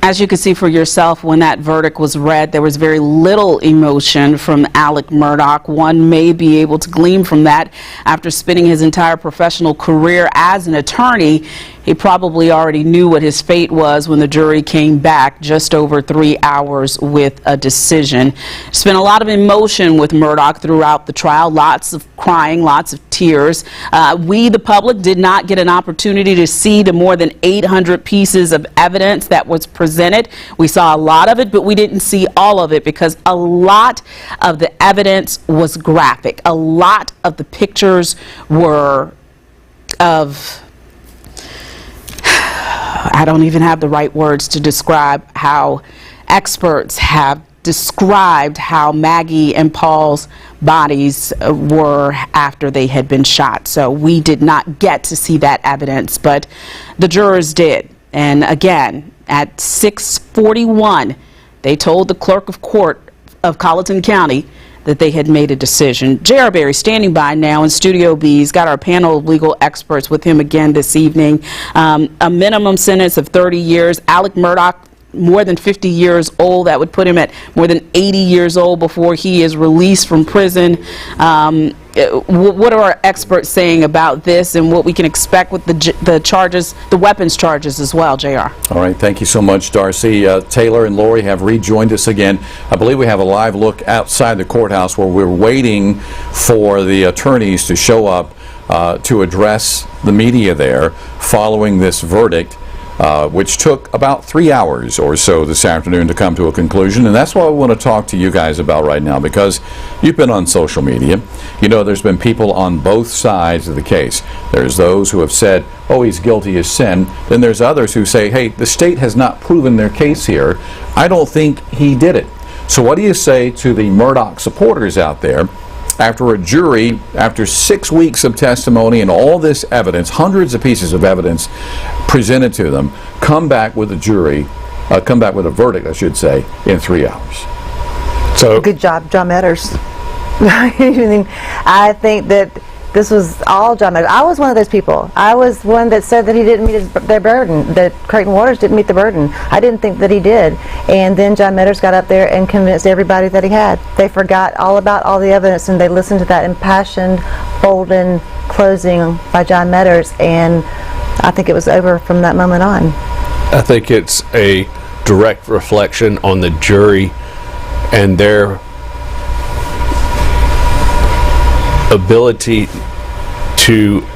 As you can see for yourself, when that verdict was read, there was very little emotion from Alex Murdaugh. One may be able to glean from that. After spending his entire professional career as an attorney, he probably already knew what his fate was when the jury came back just over 3 hours with a decision. Spent a lot of emotion with Murdaugh throughout the trial, lots of crying, lots of tears. We, the public, did not get an opportunity to see the more than 800 pieces of evidence that was presented. We saw a lot of it, but we didn't see all of it because a lot of the evidence was graphic. A lot of the pictures were of, I don't even have the right words to describe how experts have described how Maggie and Paul's bodies were after they had been shot. So we did not get to see that evidence, but the jurors did. And again, at 6:41, they told the clerk of court of Colleton County that they had made a decision. J.R. Berry standing by now in Studio B. He's got our panel of legal experts with him again this evening. A minimum sentence of 30 years. Alex Murdaugh, more than 50 years old. That would put him at more than 80 years old before he is released from prison. What are our experts saying about this and what we can expect with the charges, the weapons charges as well, JR? All right, thank you so much, Darcy. Taylor and Lori have rejoined us again. I believe we have a live look outside the courthouse where we're waiting for the attorneys to show up to address the media there following this verdict, which took about 3 hours or so this afternoon to come to a conclusion. And that's what I want to talk to you guys about right now, because you've been on social media. You know, there's been people on both sides of the case. There's those who have said, oh, he's guilty as sin. Then there's others who say, hey, the state has not proven their case here. I don't think he did it. So what do you say to the Murdaugh supporters out there after a jury, after 6 weeks of testimony and all this evidence, hundreds of pieces of evidence presented to them, come back with a verdict, I should say, in 3 hours? So good job, John Metters. I think that this was all John Metters. I was one of those people. I was one that said that he didn't meet their burden, that Creighton Waters didn't meet the burden. I didn't think that he did. And then John Meadows got up there and convinced everybody that he had. They forgot all about all the evidence, and they listened to that impassioned, bolden closing by John Meadows, and I think it was over from that moment on. I think it's a direct reflection on the jury and their ability to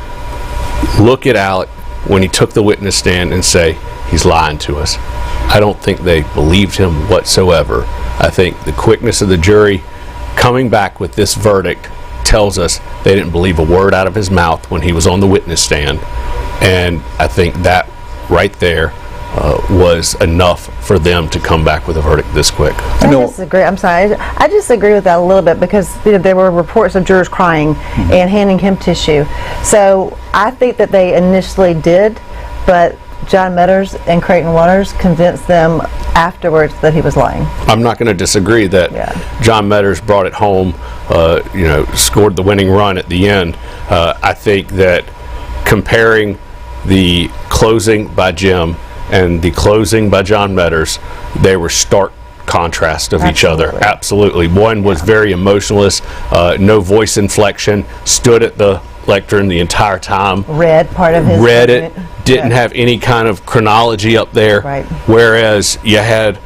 look at Alec when he took the witness stand and say, he's lying to us. I don't think they believed him whatsoever. I think the quickness of the jury coming back with this verdict tells us they didn't believe a word out of his mouth when he was on the witness stand. And I think that right there was enough for them to come back with a verdict this quick. I disagree. I'm sorry. I disagree with that a little bit because there were reports of jurors crying and handing him tissue. So I think that they initially did, but John Meadows and Creighton Waters convinced them afterwards that he was lying. I'm not going to disagree that John Meadows brought it home, scored the winning run at the end. I think that comparing the closing by Jim and the closing by John Meadows, they were stark contrast of each other. Absolutely. One was very emotionless, no voice inflection, stood at the lectern the entire time. Read part of his read argument. it, didn't have any kind of chronology up there. Right. Whereas you had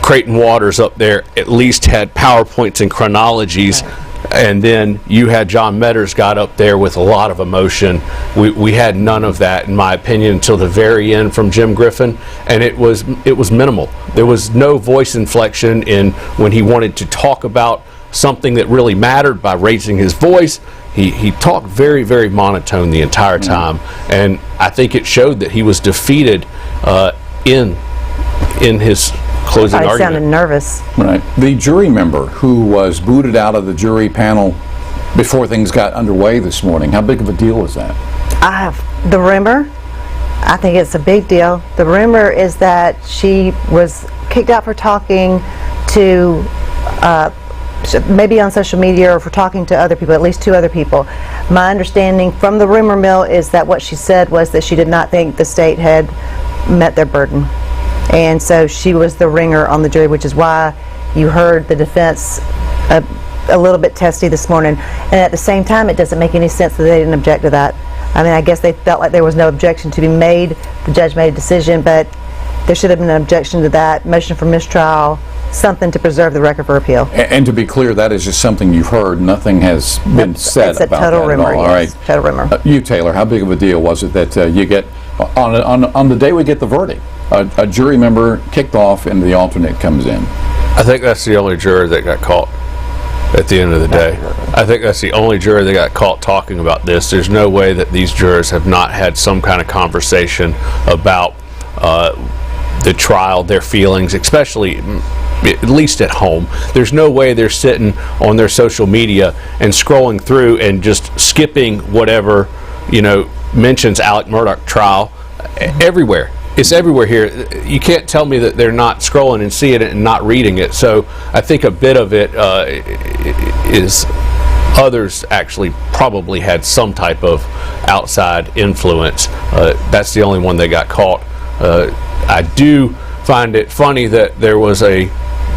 Creighton Waters up there, at least had PowerPoints and chronologies. Right. And then you had John Meadows got up there with a lot of emotion. We had none of that, in my opinion, until the very end from Jim Griffin, and it was minimal. There was no voice inflection in when he wanted to talk about something that really mattered by raising his voice. He talked very, very monotone the entire time, and I think it showed that he was defeated in his closing argument. He sounded nervous. Right. The jury member who was booted out of the jury panel before things got underway this morning, how big of a deal is that? The rumor, I think it's a big deal. The rumor is that she was kicked out for talking to maybe on social media or for talking to other people, at least 2 other people. My understanding from the rumor mill is that what she said was that she did not think the state had met their burden. And so she was the ringer on the jury, which is why you heard the defense a little bit testy this morning. And at the same time, it doesn't make any sense that they didn't object to that. I mean, I guess they felt like there was no objection to be made. The judge made a decision, but there should have been an objection to that, motion for mistrial, something to preserve the record for appeal. And to be clear, that is just something you've heard. Nothing has been said about that at all. It's a total rumor, all right. Total rumor. You, Taylor, how big of a deal was it that you get, on the day we get the verdict, a jury member kicked off and the alternate comes in? I think that's the only juror that got caught at the end of the day. I think that's the only juror that got caught talking about this. There's no way that these jurors have not had some kind of conversation about the trial, their feelings, especially at least at home. There's no way they're sitting on their social media and scrolling through and just skipping whatever, mentions Alex Murdaugh trial everywhere. It's everywhere here. You can't tell me that they're not scrolling and seeing it and not reading it. So I think a bit of it is others actually probably had some type of outside influence. That's the only one that got caught. I do find it funny that there was a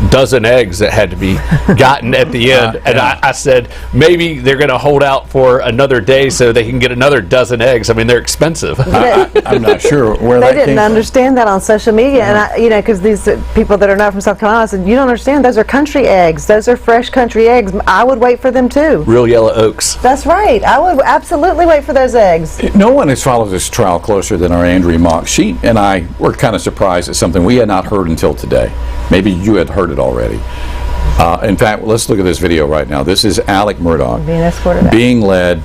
dozen eggs that had to be gotten at the end, and I said maybe they're going to hold out for another day so they can get another dozen eggs. I mean, they're expensive. I'm not sure where They that came didn't from. understand that on social media, and because these people that are not from South Carolina said, you don't understand, those are country eggs. Those are fresh country eggs. I would wait for them too. Real yellow oaks. That's right. I would absolutely wait for those eggs. No one has followed this trial closer than our Andrea Mock. She and I were kind of surprised at something we had not heard until today. Maybe you had heard it already. In fact, let's look at this video right now. This is Alex Murdaugh Being escorted out. being led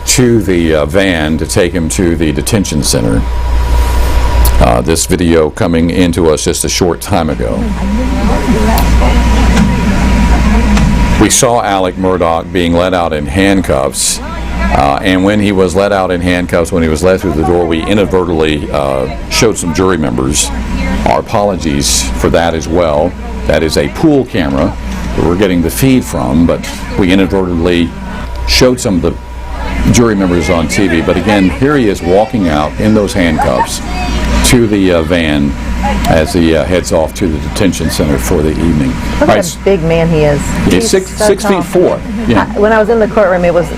to the van to take him to the detention center. This video coming into us just a short time ago. We saw Alex Murdaugh being let out in handcuffs, and when he was let out in handcuffs, when he was led through the door, we inadvertently showed some jury members our apologies for that as well. That is a pool camera that we're getting the feed from, but we inadvertently showed some of the jury members on TV. But again, here he is walking out in those handcuffs to the van as he heads off to the detention center for the evening. Look at a big man he is. He's He's so 6 tall. feet 4. Yeah. When I was in the courtroom, it was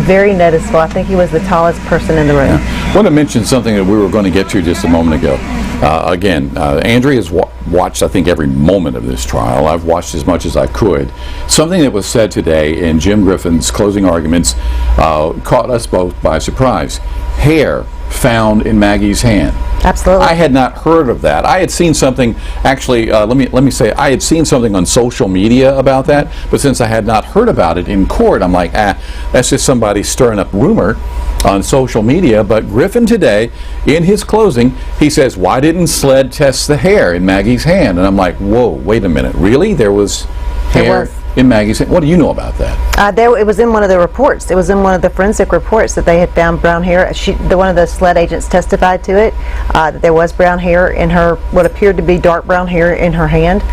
very noticeable. I think he was the tallest person in the room. I want to mention something that we were going to get to just a moment ago. Andrea has watched, I think, every moment of this trial. I've watched as much as I could. Something that was said today in Jim Griffin's closing arguments caught us both by surprise. Hair found in Maggie's hand. Absolutely. I had not heard of that. I had seen something, actually, let me say, I had seen something on social media about that, but since I had not heard about it in court, I'm like, that's just somebody stirring up rumor on social media. But Griffin today, in his closing, he says, why didn't SLED test the hair in Maggie's hand? And I'm like, whoa, wait a minute, really? There was hair in Maggie's hand? What do you know about that? It was in one of the reports. It was in one of the forensic reports that they had found brown hair. One of the SLED agents testified to it, that there was brown hair in her, what appeared to be dark brown hair in her hand,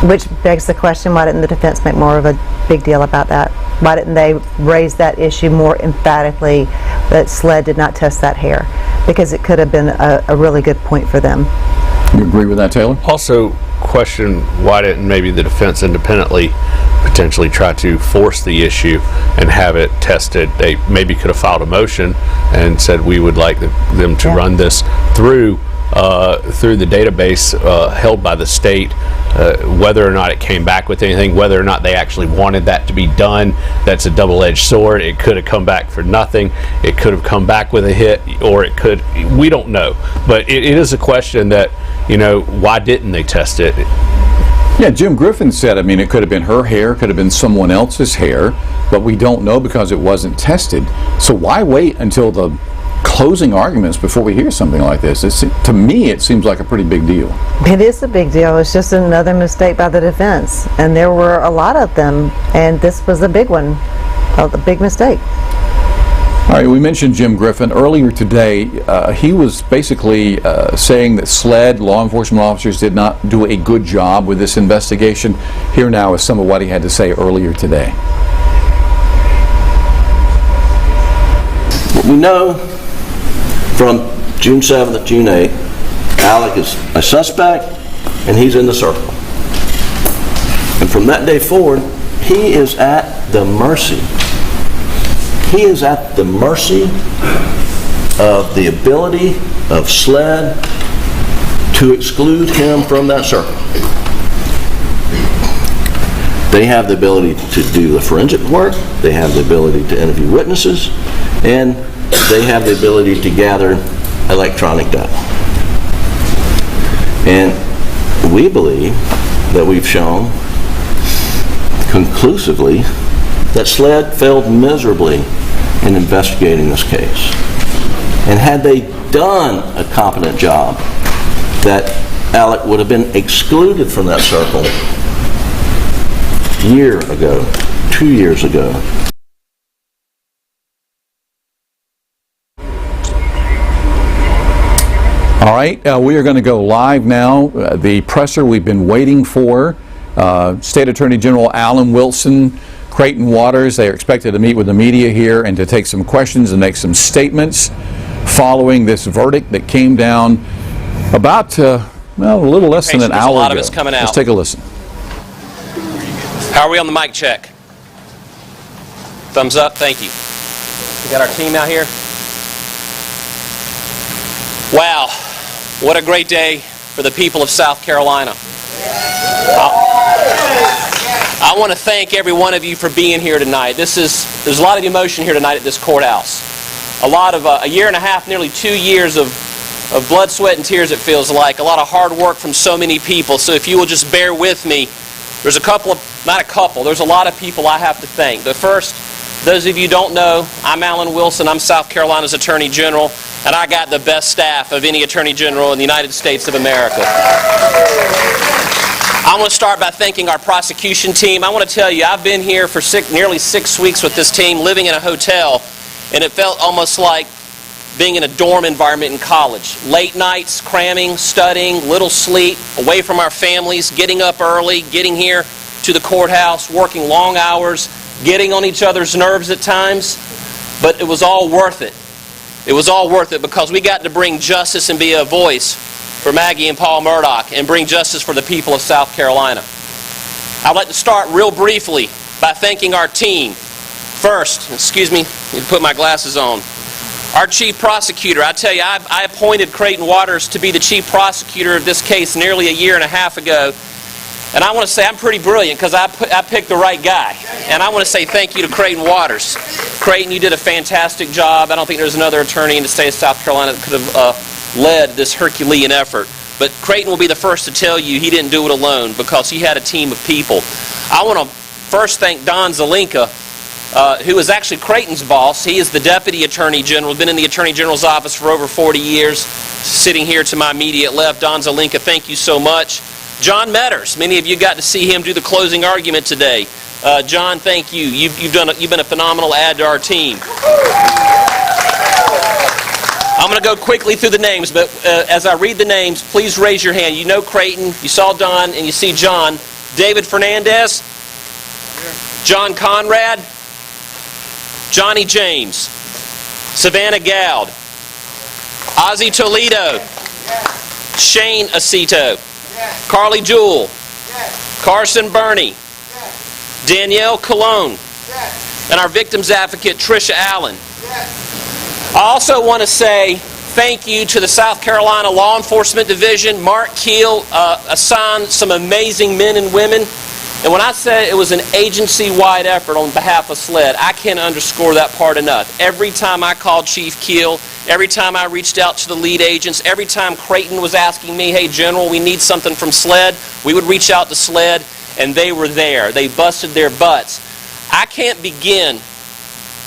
which begs the question, why didn't the defense make more of a big deal about that? Why didn't they raise that issue more emphatically, that SLED did not test that hair? Because it could have been a really good point for them. You agree with that, Taylor? Also, question why didn't maybe the defense independently potentially try to force the issue and have it tested? They maybe could have filed a motion and said we would like them to run this through the database held by the state, whether or not it came back with anything, whether or not they actually wanted that to be done. That's a double-edged sword. It could have come back for nothing. It could have come back with a hit, or it could, we don't know. But it is a question that, why didn't they test it? Yeah, Jim Griffin said, it could have been her hair, could have been someone else's hair, but we don't know because it wasn't tested. So why wait until the closing arguments before we hear something like this? To me, it seems like a pretty big deal. It is a big deal. It's just another mistake by the defense. And there were a lot of them, and this was a big one, a big mistake. All right, we mentioned Jim Griffin. Earlier today, he was basically saying that SLED, law enforcement officers, did not do a good job with this investigation. Here now is some of what he had to say earlier today. What we know from June 7th, June 8th, Alec is a suspect and he's in the circle. And from that day forward, he is at the mercy. He is at the mercy of the ability of SLED to exclude him from that circle. They have the ability to do the forensic work, they have the ability to interview witnesses, and they have the ability to gather electronic data. And we believe that we've shown conclusively that SLED failed miserably in investigating this case. And had they done a competent job, that Alec would have been excluded from that circle a year ago, 2 years ago. All right, we are going to go live now. The presser we've been waiting for, State Attorney General Alan Wilson, Creighton Waters, they are expected to meet with the media here and to take some questions and make some statements following this verdict that came down about, a little less than an hour ago. A lot of it's coming out. Let's take a listen. How are we on the mic check? Thumbs up, thank you. We got our team out here. Wow, what a great day for the people of South Carolina. I want to thank every one of you for being here tonight. There's a lot of emotion here tonight at this courthouse. A lot of, a year and a half, nearly 2 years of blood, sweat, and tears, it feels like. A lot of hard work from so many people. So if you will just bear with me, there's there's a lot of people I have to thank. But first, those of you who don't know, I'm Alan Wilson. I'm South Carolina's Attorney General, and I got the best staff of any Attorney General in the United States of America. I want to start by thanking our prosecution team. I want to tell you, I've been here for nearly 6 weeks with this team, living in a hotel, and it felt almost like being in a dorm environment in college. Late nights, cramming, studying, little sleep, away from our families, getting up early, getting here to the courthouse, working long hours, getting on each other's nerves at times, but it was all worth it. It was all worth it because we got to bring justice and be a voice for Maggie and Paul Murdaugh and bring justice for the people of South Carolina. I'd like to start real briefly by thanking our team. First, excuse me, I need to put my glasses on. Our chief prosecutor, I tell you, I appointed Creighton Waters to be the chief prosecutor of this case nearly a year and a half ago. And I want to say I'm pretty brilliant because I picked the right guy. And I want to say thank you to Creighton Waters. Creighton, you did a fantastic job. I don't think there's another attorney in the state of South Carolina that could have led this Herculean effort. But Creighton will be the first to tell you he didn't do it alone because he had a team of people. I want to first thank Don Zelinka, who is actually Creighton's boss. He is the Deputy Attorney General, been in the Attorney General's office for over 40 years, sitting here to my immediate left. Don Zelinka, thank you so much. John Metters, many of you got to see him do the closing argument today. John, thank you. You've been a phenomenal add to our team. I'm going to go quickly through the names, but as I read the names, please raise your hand. You know Creighton, you saw Don, and you see John. David Fernandez, John Conrad, Johnny James, Savannah Gowd, Ozzie Toledo, Shane Acito, Carly Jewell, Carson Burney, Danielle Colon, and our victims advocate Tricia Allen. I also want to say thank you to the South Carolina Law Enforcement Division. Mark Keel assigned some amazing men and women. And when I said it was an agency-wide effort on behalf of SLED, I can't underscore that part enough. Every time I called Chief Keel, every time I reached out to the lead agents, every time Creighton was asking me, hey, General, we need something from SLED, we would reach out to SLED, and they were there. They busted their butts. I can't begin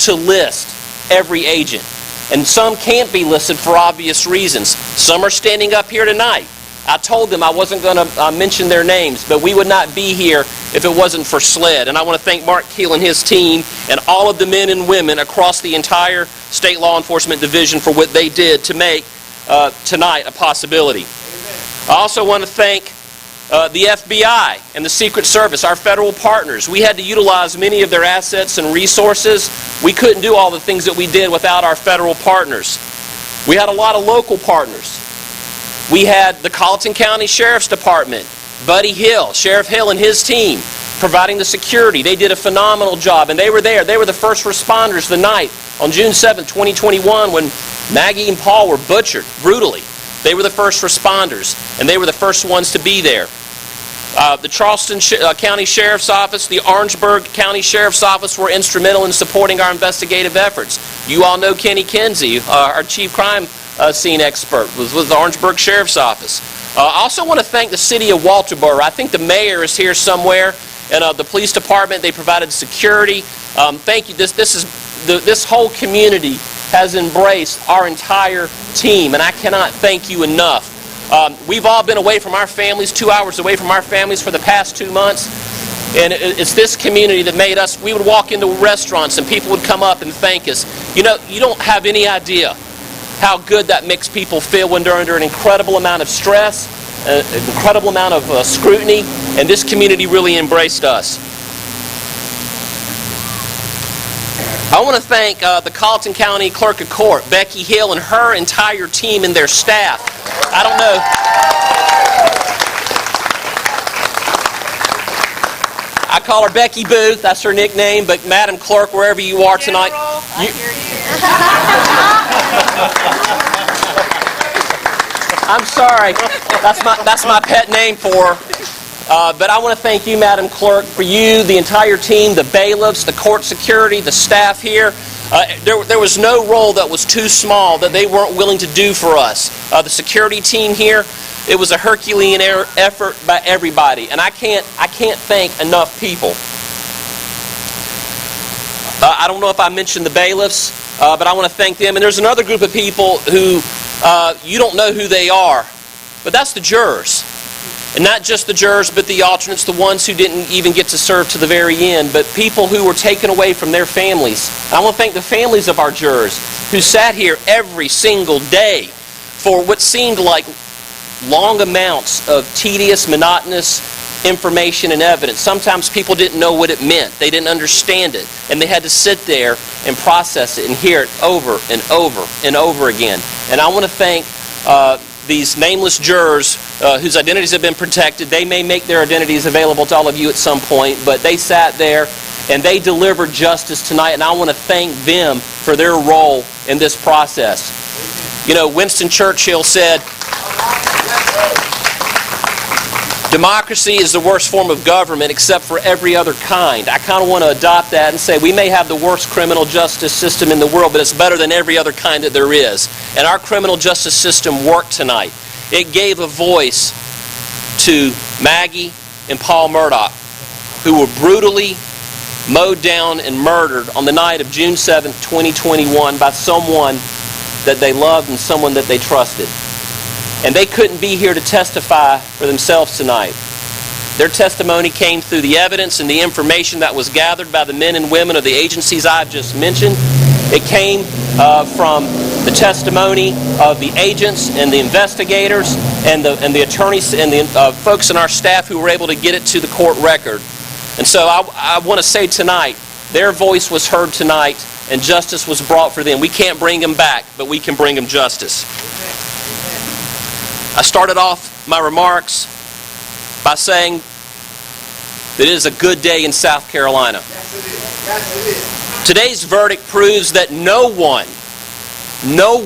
to list every agent. And some can't be listed for obvious reasons. Some are standing up here tonight. I told them I wasn't going to mention their names, but we would not be here if it wasn't for SLED. And I want to thank Mark Keel and his team and all of the men and women across the entire State Law Enforcement Division for what they did to make tonight a possibility. I also want to thank the FBI and the Secret Service, our federal partners. We had to utilize many of their assets and resources. We couldn't do all the things that we did without our federal partners. We had a lot of local partners. We had the Colleton County Sheriff's Department, Buddy Hill, Sheriff Hill and his team, providing the security. They did a phenomenal job, and they were there. They were the first responders the night on June 7, 2021, when Maggie and Paul were butchered brutally. They were the first responders, and they were the first ones to be there. The Charleston County Sheriff's Office, the Orangeburg County Sheriff's Office were instrumental in supporting our investigative efforts. You all know Kenny Kinsey, our chief crime scene expert, was with the Orangeburg Sheriff's Office. I also want to thank the city of Walterboro. I think the mayor is here somewhere, and the police department. They provided security. Thank you. This whole community has embraced our entire team, and I cannot thank you enough. We've all been away from our families, 2 hours away from our families for the past 2 months, and it's this community that made us. We would walk into restaurants and people would come up and thank us. You know, you don't have any idea how good that makes people feel when they're under an incredible amount of stress, an incredible amount of scrutiny, and this community really embraced us. I want to thank the Colleton County Clerk of Court, Becky Hill, and her entire team and their staff. I don't know. I call her Becky Booth, that's her nickname, but Madam Clerk, wherever you are tonight. I'm sorry, that's my pet name for her. But I want to thank you, Madam Clerk, for you, the entire team, the bailiffs, the court security, the staff here. There was no role that was too small that they weren't willing to do for us. The security team here, it was a Herculean effort by everybody, and I can't thank enough people. I don't know if I mentioned the bailiffs, but I want to thank them. And there's another group of people who you don't know who they are, but that's the jurors. And not just the jurors, but the alternates, the ones who didn't even get to serve to the very end, but people who were taken away from their families. And I want to thank the families of our jurors who sat here every single day for what seemed like long amounts of tedious, monotonous information and evidence. Sometimes people didn't know what it meant. They didn't understand it. And they had to sit there and process it and hear it over and over and over again. And I want to thank these nameless jurors whose identities have been protected. They may make their identities available to all of you at some point, but they sat there and they delivered justice tonight, and I want to thank them for their role in this process. You know, Winston Churchill said, democracy is the worst form of government except for every other kind. I kind of want to adopt that and say we may have the worst criminal justice system in the world, but it's better than every other kind that there is. And our criminal justice system worked tonight. It gave a voice to Maggie and Paul Murdaugh, who were brutally mowed down and murdered on the night of June 7th, 2021 by someone that they loved and someone that they trusted. And they couldn't be here to testify for themselves tonight. Their testimony came through the evidence and the information that was gathered by the men and women of the agencies I've just mentioned. It came from the testimony of the agents and the investigators and the attorneys and the folks in our staff who were able to get it to the court record. And so I want to say tonight, their voice was heard tonight and justice was brought for them. We can't bring them back, but we can bring them justice. I started off my remarks by saying that it is a good day in South Carolina. Today's verdict proves that no one, no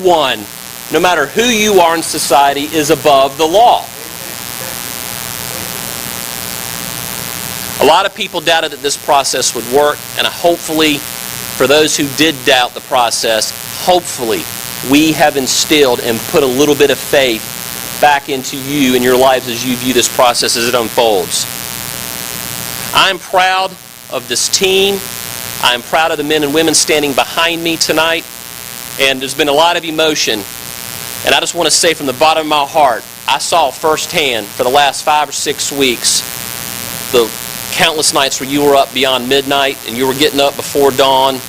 matter who you are in society, is above the law. A lot of people doubted that this process would work, and hopefully, for those who did doubt the process, hopefully we have instilled and put a little bit of faith back into you and your lives as you view this process as it unfolds. I'm proud of this team. I'm proud of the men and women standing behind me tonight. And there's been a lot of emotion. And I just want to say from the bottom of my heart, I saw firsthand for the last 5 or 6 weeks the countless nights where you were up beyond midnight and you were getting up before dawn,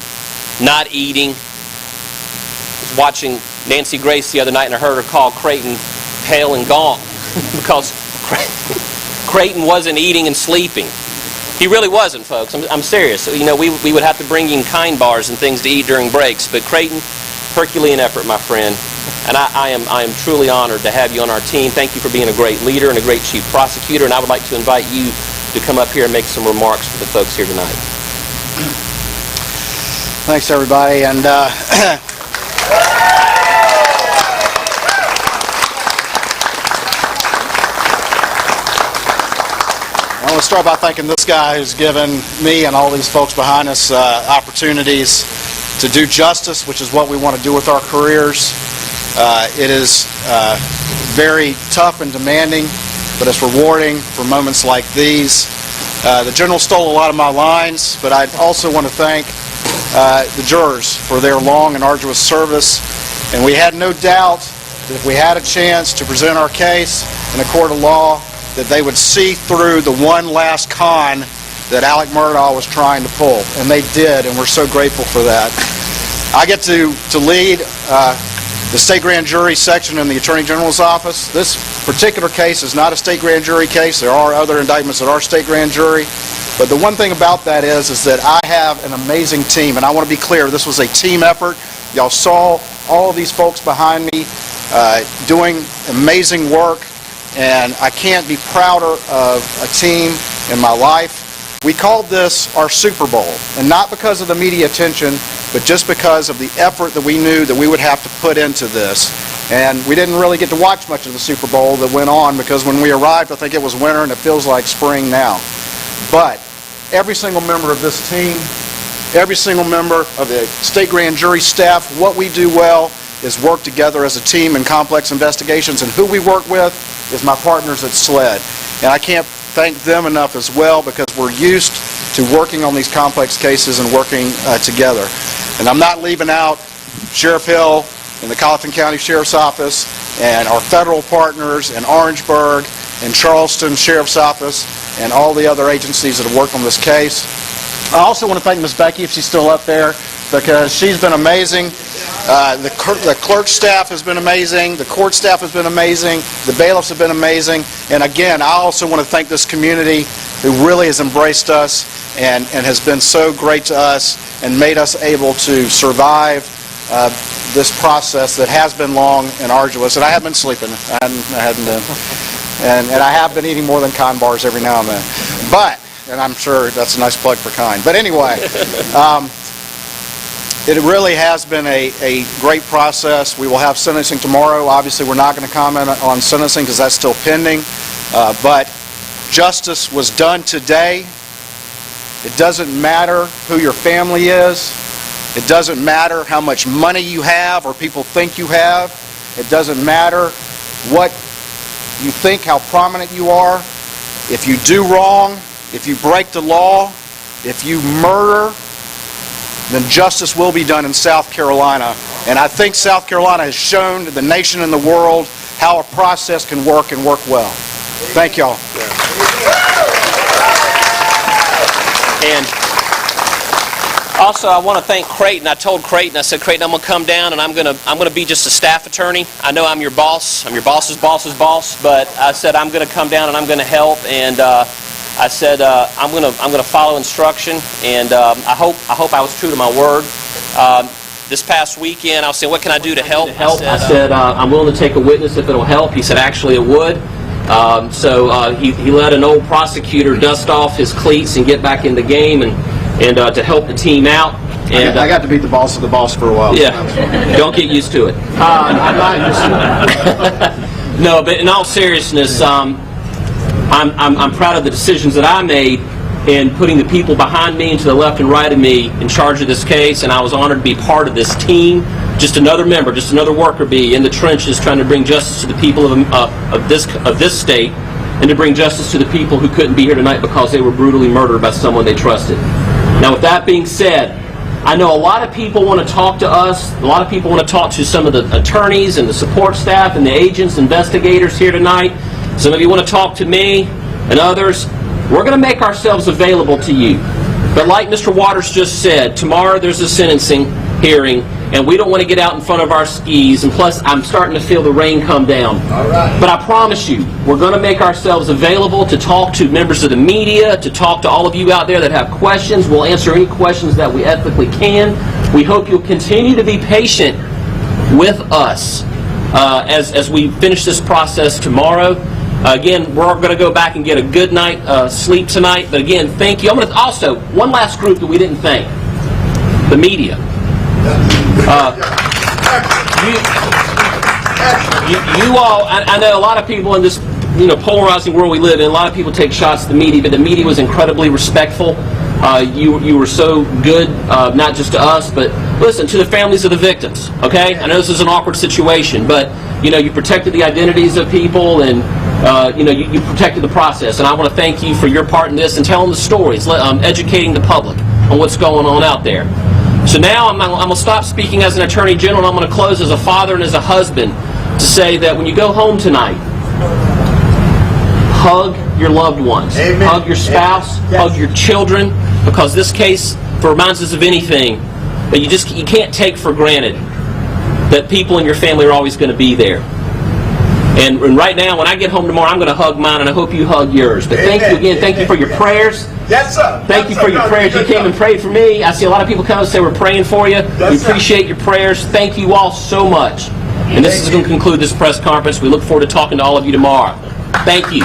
not eating. I was watching Nancy Grace the other night and I heard her call Creighton pale and gaunt because Creighton wasn't eating and sleeping. He really wasn't, folks. I'm serious. You know, we would have to bring in kind bars and things to eat during breaks, but Creighton, Herculean effort, my friend. And I am truly honored to have you on our team. Thank you for being a great leader and a great chief prosecutor, and I would like to invite you to come up here and make some remarks for the folks here tonight. Thanks, everybody. And I want to start by thanking this guy who's given me and all these folks behind us opportunities to do justice, which is what we want to do with our careers. It is very tough and demanding, but it's rewarding for moments like these. The General stole a lot of my lines, but I also want to thank the jurors for their long and arduous service. And we had no doubt that if we had a chance to present our case in a court of law, that they would see through the one last con that Alex Murdaugh was trying to pull. And they did, and we're so grateful for that. I get to lead the state grand jury section in the Attorney General's office. This particular case is not a state grand jury case. There are other indictments that are state grand jury. But the one thing about that is that I have an amazing team. And I want to be clear, this was a team effort. Y'all saw all of these folks behind me doing amazing work. And I can't be prouder of a team in my life. We called this our Super Bowl, and not because of the media attention, but just because of the effort that we knew that we would have to put into this. And we didn't really get to watch much of the Super Bowl that went on because when we arrived, I think it was winter and it feels like spring now. But every single member of this team, every single member of the state grand jury staff, what we do well is work together as a team in complex investigations, and who we work with is my partners at SLED. And I can't thank them enough as well because we're used to working on these complex cases and working together. And I'm not leaving out Sheriff Hill and the Colleton County Sheriff's Office and our federal partners in Orangeburg and Charleston Sheriff's Office and all the other agencies that have worked on this case. I also want to thank Ms. Becky, if she's still up there, because she's been amazing. The clerk staff has been amazing. The court staff has been amazing. The bailiffs have been amazing. And again, I also want to thank this community who really has embraced us and has been so great to us and made us able to survive this process that has been long and arduous, and I have been sleeping. I hadn't been, and I have been eating more than Kind bars every now and then. But, and I'm sure that's a nice plug for Kind. But anyway, it really has been a great process. We will have sentencing tomorrow. Obviously, we're not going to comment on sentencing because that's still pending. But justice was done today. It doesn't matter who your family is. It doesn't matter how much money you have or people think you have. It doesn't matter what you think, how prominent you are. If you do wrong, if you break the law, if you murder, then justice will be done in South Carolina. And I think South Carolina has shown the nation and the world how a process can work and work well. Thank y'all. And also, I want to thank Creighton. I told Creighton, I said, Creighton, I'm going to come down and I'm going to be just a staff attorney. I know I'm your boss. I'm your boss's boss's boss, but I said I'm going to come down and I'm going to help. And I said I'm going to follow instruction. And I hope I was true to my word. This past weekend, I was saying, what can I do to help? I said I'm willing to take a witness if it'll help. He said, actually, it would. So he let an old prosecutor dust off his cleats and get back in the game and to help the team out. And I got to beat the boss of the boss for a while. Yeah, don't get used to it. I'm not used to it. No, but in all seriousness, I'm proud of the decisions that I made in putting the people behind me and to the left and right of me in charge of this case, and I was honored to be part of this team. Just another member, just another worker bee in the trenches trying to bring justice to the people of this state, and to bring justice to the people who couldn't be here tonight because they were brutally murdered by someone they trusted. Now, with that being said, I know a lot of people want to talk to us. A lot of people want to talk to some of the attorneys and the support staff and the agents, investigators here tonight. Some of you want to talk to me and others. We're going to make ourselves available to you. But like Mr. Waters just said, tomorrow there's a sentencing hearing, and we don't want to get out in front of our skis, and plus I'm starting to feel the rain come down. All right. But I promise you, we're going to make ourselves available to talk to members of the media, to talk to all of you out there that have questions. We'll answer any questions that we ethically can. We hope you'll continue to be patient with us as we finish this process tomorrow. Again, we're going to go back and get a good night's sleep tonight. But again, thank you. I'm going to also, one last group that we didn't thank, the media. You all, I know a lot of people in this polarizing world we live in, a lot of people take shots at the media, but the media was incredibly respectful. You were so good, not just to us, but listen, to the families of the victims, okay? I know this is an awkward situation, but you protected the identities of people, and you protected the process, and I want to thank you for your part in this and telling the stories, educating the public on what's going on out there. So now I'm going to stop speaking as an attorney general, and I'm going to close as a father and as a husband to say that when you go home tonight, hug your loved ones, Amen. Hug your spouse, Yes. Hug your children, because this case reminds us of anything that you can't take for granted that people in your family are always going to be there. And right now, when I get home tomorrow, I'm going to hug mine, and I hope you hug yours. But Amen. Thank you again. Thank you for your prayers. Yes, sir. Thank you for your prayers. You came and prayed for me. I see a lot of people come and say we're praying for you. We appreciate your prayers. Thank you all so much. And this is going to conclude this press conference. We look forward to talking to all of you tomorrow. Thank you.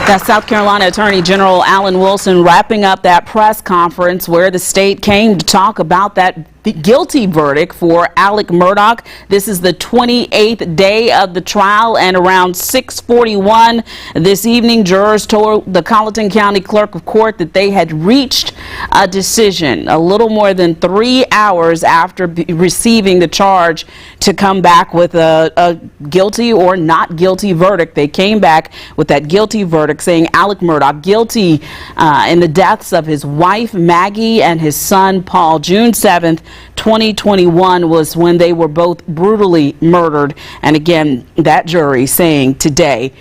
That's South Carolina Attorney General Alan Wilson wrapping up that press conference where the state came to talk about that guilty verdict for Alex Murdaugh. This is the 28th day of the trial, and around 6:41 this evening, jurors told the Colleton County Clerk of Court that they had reached a decision a little more than 3 hours after receiving the charge to come back with a guilty or not guilty verdict. They came back with that guilty verdict saying Alex Murdaugh guilty in the deaths of his wife Maggie and his son Paul. June 7th, 2021 was when they were both brutally murdered. And again, that jury saying today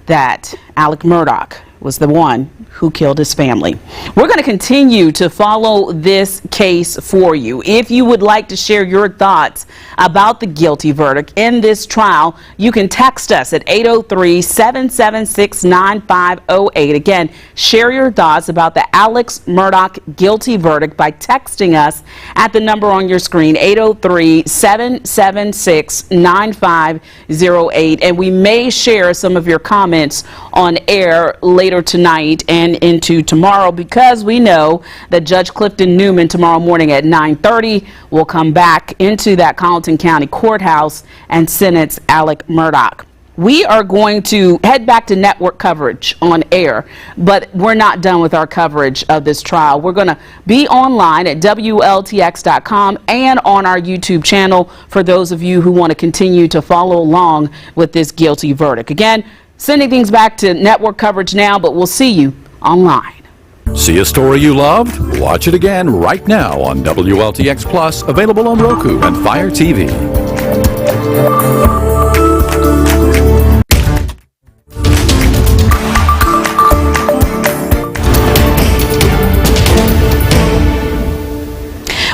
that Alex Murdaugh was the one who killed his family. We're going to continue to follow this case for you. If you would like to share your thoughts about the guilty verdict in this trial, you can text us at 803-776-9508. Again, share your thoughts about the Alex Murdaugh guilty verdict by texting us at the number on your screen, 803-776-9508. And we may share some of your comments on air later tonight and into tomorrow, because we know that Judge Clifton Newman tomorrow morning at 9:30 will come back into that Colleton County Courthouse and sentence Alex Murdaugh. We are going to head back to network coverage on air, but we're not done with our coverage of this trial. We're going to be online at WLTX.com and on our YouTube channel for those of you who want to continue to follow along with this guilty verdict. Again, sending things back to network coverage now, but we'll see you online. See a story you loved? Watch it again right now on WLTX Plus, available on Roku and Fire TV.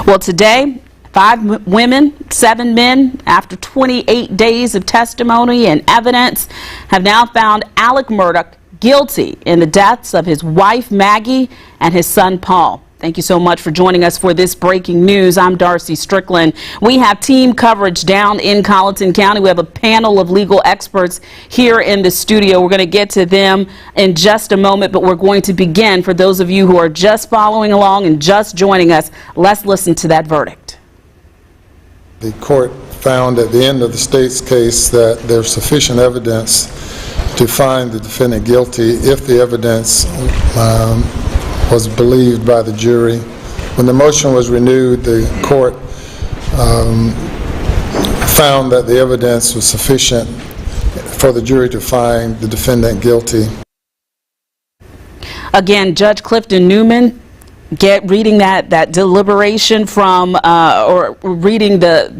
Well, today, 5 women, 7 men, after 28 days of testimony and evidence, have now found Alex Murdaugh guilty in the deaths of his wife, Maggie, and his son, Paul. Thank you so much for joining us for this breaking news. I'm Darcy Strickland. We have team coverage down in Colleton County. We have a panel of legal experts here in the studio. We're going to get to them in just a moment, but we're going to begin. For those of you who are just following along and just joining us, let's listen to that verdict. The court found at the end of the state's case that there's sufficient evidence to find the defendant guilty if the evidence was believed by the jury. When the motion was renewed, the court found that the evidence was sufficient for the jury to find the defendant guilty. Again, Judge Clifton Newman, reading that deliberation from, or reading the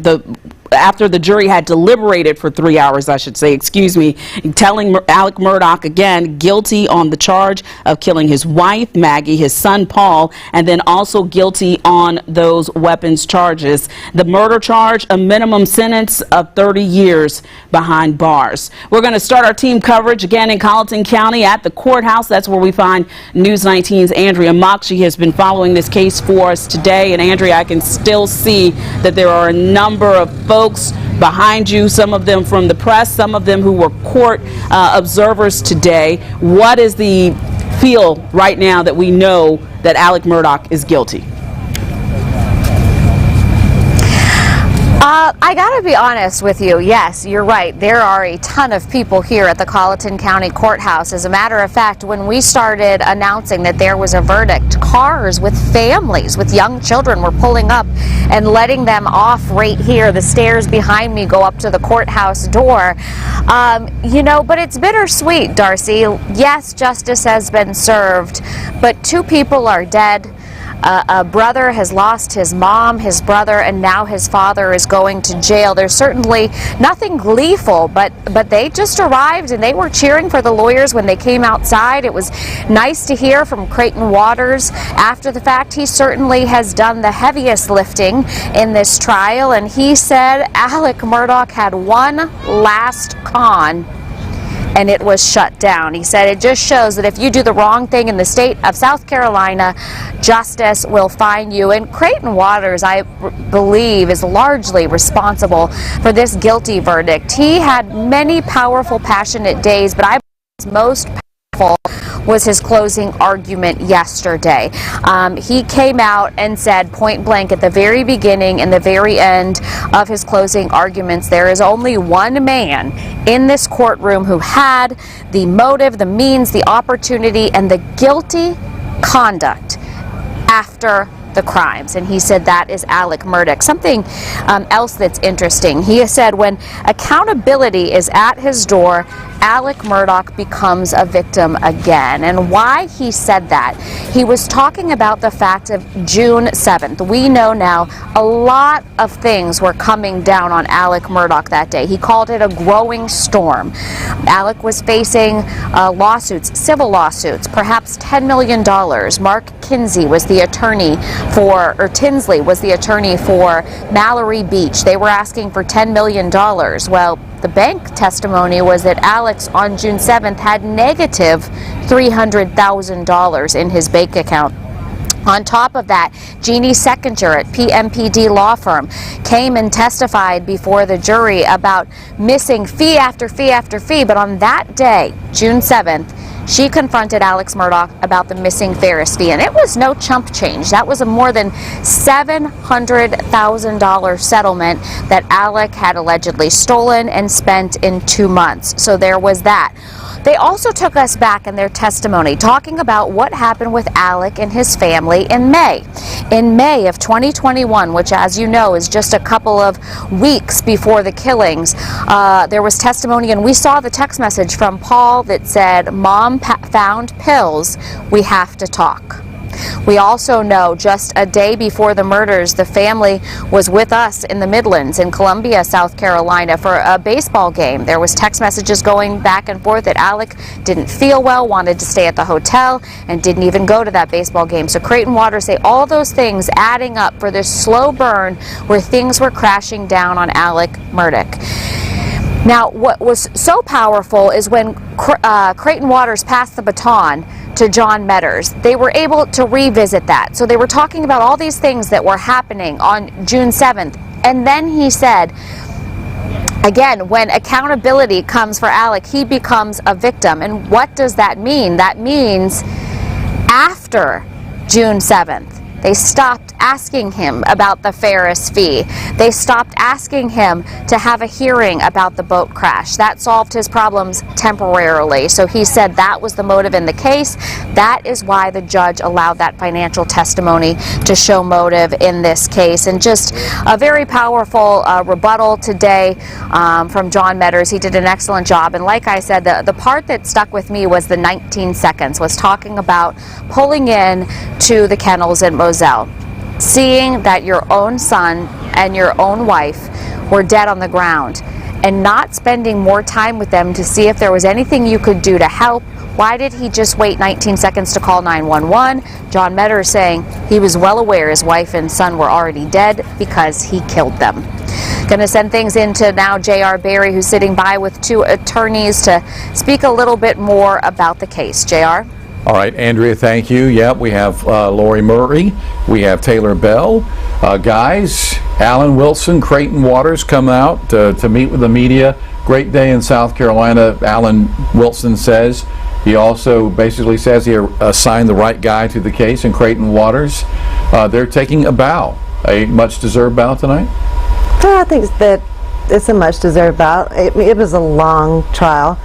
after the jury had deliberated for 3 hours, I should say, excuse me, telling Alex Murdaugh again guilty on the charge of killing his wife, Maggie, his son, Paul, and then also guilty on those weapons charges. The murder charge, a minimum sentence of 30 years behind bars. We're going to start our team coverage again in Colleton County at the courthouse. That's where we find News 19's Andrea Mock. She has been following this case for us today. And Andrea, I can still see that there are a number of folks behind you, some of them from the press, some of them who were court observers today. What is the feel right now that we know that Alex Murdaugh is guilty? I gotta be honest with you. Yes, you're right. There are a ton of people here at the Colleton County Courthouse. As a matter of fact, when we started announcing that there was a verdict, cars with families, with young children were pulling up and letting them off right here. The stairs behind me go up to the courthouse door. You know, but it's bittersweet, Darcy. Yes, justice has been served, but 2 people are dead. A brother has lost his mom, his brother, and now his father is going to jail. There's certainly nothing gleeful, but they just arrived and they were cheering for the lawyers when they came outside. It was nice to hear from Creighton Waters after the fact. He certainly has done the heaviest lifting in this trial, and he said Alex Murdaugh had one last con, and it was shut down. He said it just shows that if you do the wrong thing in the state of South Carolina, justice will find you. And Creighton Waters, I believe, is largely responsible for this guilty verdict. He had many powerful, passionate days, but I believe his most powerful was his closing argument yesterday. He came out and said point blank at the very beginning and the very end of his closing arguments, there is only one man in this courtroom who had the motive, the means, the opportunity, and the guilty conduct after the crimes. And he said that is Alex Murdaugh. Something else that's interesting, he has said when accountability is at his door, Alex Murdaugh becomes a victim again. And why he said that, he was talking about the fact of June 7th. We know now a lot of things were coming down on Alex Murdaugh that day. He called it a growing storm. Alex was facing lawsuits, civil lawsuits, perhaps $10 million. Mark Tinsley was the attorney for Mallory Beach. They were asking for $10 million. Well, the bank testimony was that Alex on June 7th had negative $300,000 in his bank account. On top of that, Jeannie Seckinger at PMPD Law Firm came and testified before the jury about missing fee after fee after fee. But on that day, June 7th, she confronted Alex Murdaugh about the missing Ferris fee, and it was no chump change. That was a more than $700,000 settlement that Alex had allegedly stolen and spent in 2 months. So there was that. They also took us back in their testimony, talking about what happened with Alex and his family in May. In May of 2021, which, as you know, is just a couple of weeks before the killings, there was testimony, and we saw the text message from Paul that said, "Mom found pills, we have to talk." We also know just a day before the murders, the family was with us in the Midlands in Columbia, South Carolina for a baseball game. There was text messages going back and forth that Alex didn't feel well, wanted to stay at the hotel, and didn't even go to that baseball game. So Creighton Waters say all those things adding up for this slow burn where things were crashing down on Alex Murdaugh. Now, what was so powerful is when Creighton Waters passed the baton to John Medders, they were able to revisit that. So they were talking about all these things that were happening on June 7th. And then he said, again, when accountability comes for Alex, he becomes a victim. And what does that mean? That means after June 7th, they stopped asking him about the Ferris fee. They stopped asking him to have a hearing about the boat crash. That solved his problems temporarily. So he said that was the motive in the case. That is why the judge allowed that financial testimony to show motive in this case. And just a very powerful rebuttal today from John Medders. He did an excellent job. And like I said, the part that stuck with me was the 19 seconds, was talking about pulling in to the kennels at Moselle, seeing that your own son and your own wife were dead on the ground, and not spending more time with them to see if there was anything you could do to help. Why did he just wait 19 seconds to call 911? John Medders saying he was well aware his wife and son were already dead because he killed them. Going to send things into now J.R. Barry, who's sitting by with two attorneys to speak a little bit more about the case. J.R.? All right, Andrea, thank you. Yep, we have Lori Murray, we have Taylor Bell. Guys, Alan Wilson, Creighton Waters come out to meet with the media. Great day in South Carolina, Alan Wilson says. He also basically says he assigned the right guy to the case in Creighton Waters. They're taking a bow, a much-deserved bow tonight? I think that it's a much-deserved bow. It was a long trial.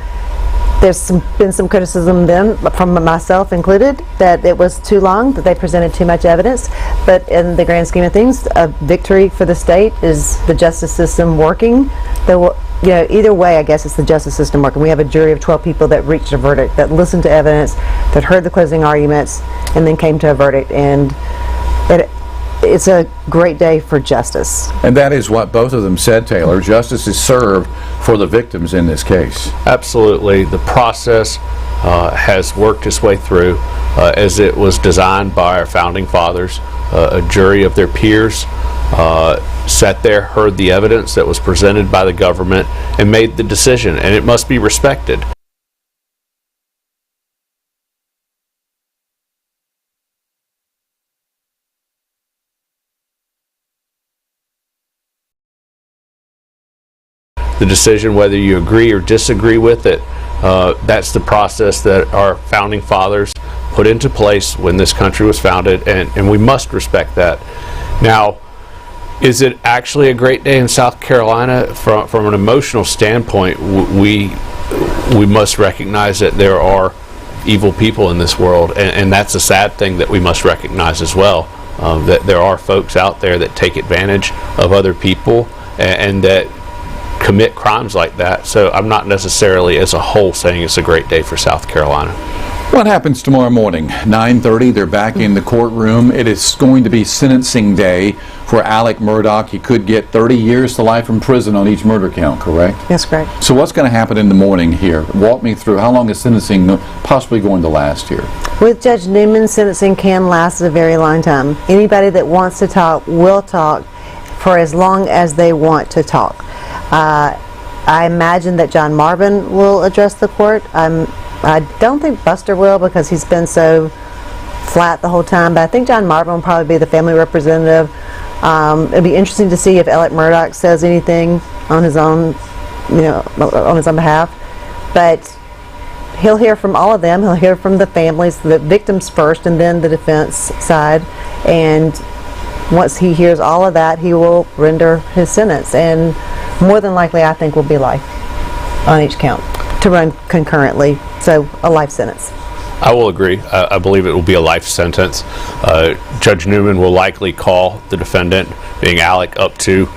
There's been some criticism then, from myself included, that it was too long, that they presented too much evidence. But in the grand scheme of things, a victory for the state is the justice system working. Either way, I guess it's the justice system working. We have a jury of 12 people that reached a verdict, that listened to evidence, that heard the closing arguments, and then came to a verdict. And it's a great day for justice. And that is what both of them said, Taylor. Justice is served for the victims in this case. Absolutely. The process has worked its way through as it was designed by our founding fathers. A jury of their peers sat there, heard the evidence that was presented by the government, and made the decision, and it must be respected. The decision, whether you agree or disagree with it, that's the process that our founding fathers put into place when this country was founded, and we must respect that. Now, is it actually a great day in South Carolina? From an emotional standpoint, we must recognize that there are evil people in this world, and that's a sad thing that we must recognize as well. that there are folks out there that take advantage of other people and that commit crimes like that. So I'm not necessarily as a whole saying it's a great day for South Carolina. What happens tomorrow morning? 9:30, they're back in the courtroom. It is going to be sentencing day for Alex Murdaugh. He could get 30 years to life in prison on each murder count, correct? That's correct. So what's going to happen in the morning here? Walk me through. How long is sentencing possibly going to last here? With Judge Newman, sentencing can last a very long time. Anybody that wants to talk will talk for as long as they want to talk. I imagine that John Marvin will address the court. I don't think Buster will because he's been so flat the whole time, but I think John Marvin will probably be the family representative. It'll be interesting to see if Alex Murdaugh says anything on his own, on his own behalf. But he'll hear from all of them. He'll hear from the families, the victims first, and then the defense side. And once he hears all of that, he will render his sentence. And more than likely, I think, will be life on each count to run concurrently. So a life sentence. I will agree. I believe it will be a life sentence. Judge Newman will likely call the defendant, being Alec, up to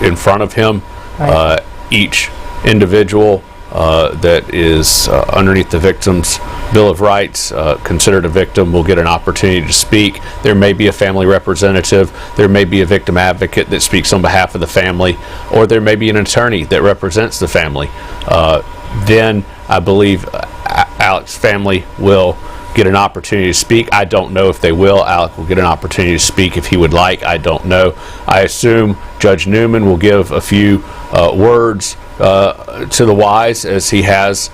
in front of him. Right. Each individual that is underneath the victim's Bill of Rights, considered a victim, will get an opportunity to speak. There may be a family representative, there may be a victim advocate that speaks on behalf of the family, or there may be an attorney that represents the family. Then I believe Alec's family will get an opportunity to speak. I don't know if they will. Alec will get an opportunity to speak if he would like. I don't know. I assume Judge Newman will give a few words to the wise, as he has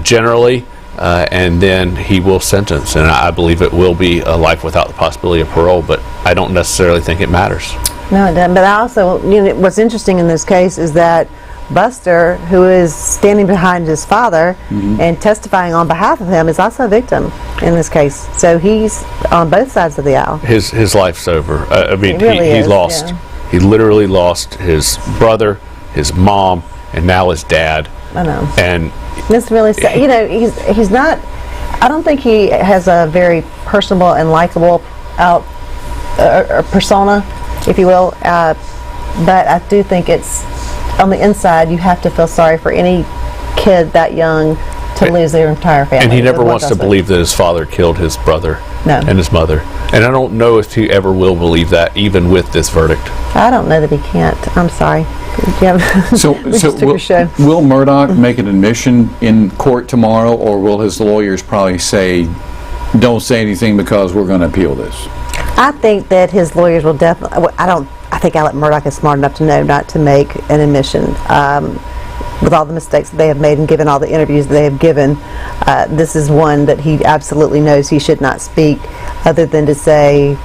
generally, and then he will sentence. And I believe it will be a life without the possibility of parole, but I don't necessarily think it matters. No, it doesn't. But I also, what's interesting in this case is that Buster, who is standing behind his father and testifying on behalf of him, is also a victim in this case. So he's on both sides of the aisle. His life's over. I mean, really he lost. Yeah. He literally lost his brother, his mom, and now his dad. I know. And it's really sad. He's not. I don't think he has a very personable and likable persona, if you will. But I do think it's, on the inside, you have to feel sorry for any kid that young to lose their entire family. And he never wants to believe that his father killed his brother and his mother. And I don't know if he ever will believe that, even with this verdict. I don't know that he can't. I'm sorry. So will Murdaugh make an admission in court tomorrow, or will his lawyers probably say, don't say anything because we're going to appeal this? I think that his lawyers will definitely. I think Alex Murdaugh is smart enough to know not to make an admission. With all the mistakes that they have made and given all the interviews that they have given, this is one that he absolutely knows he should not speak, other than to say,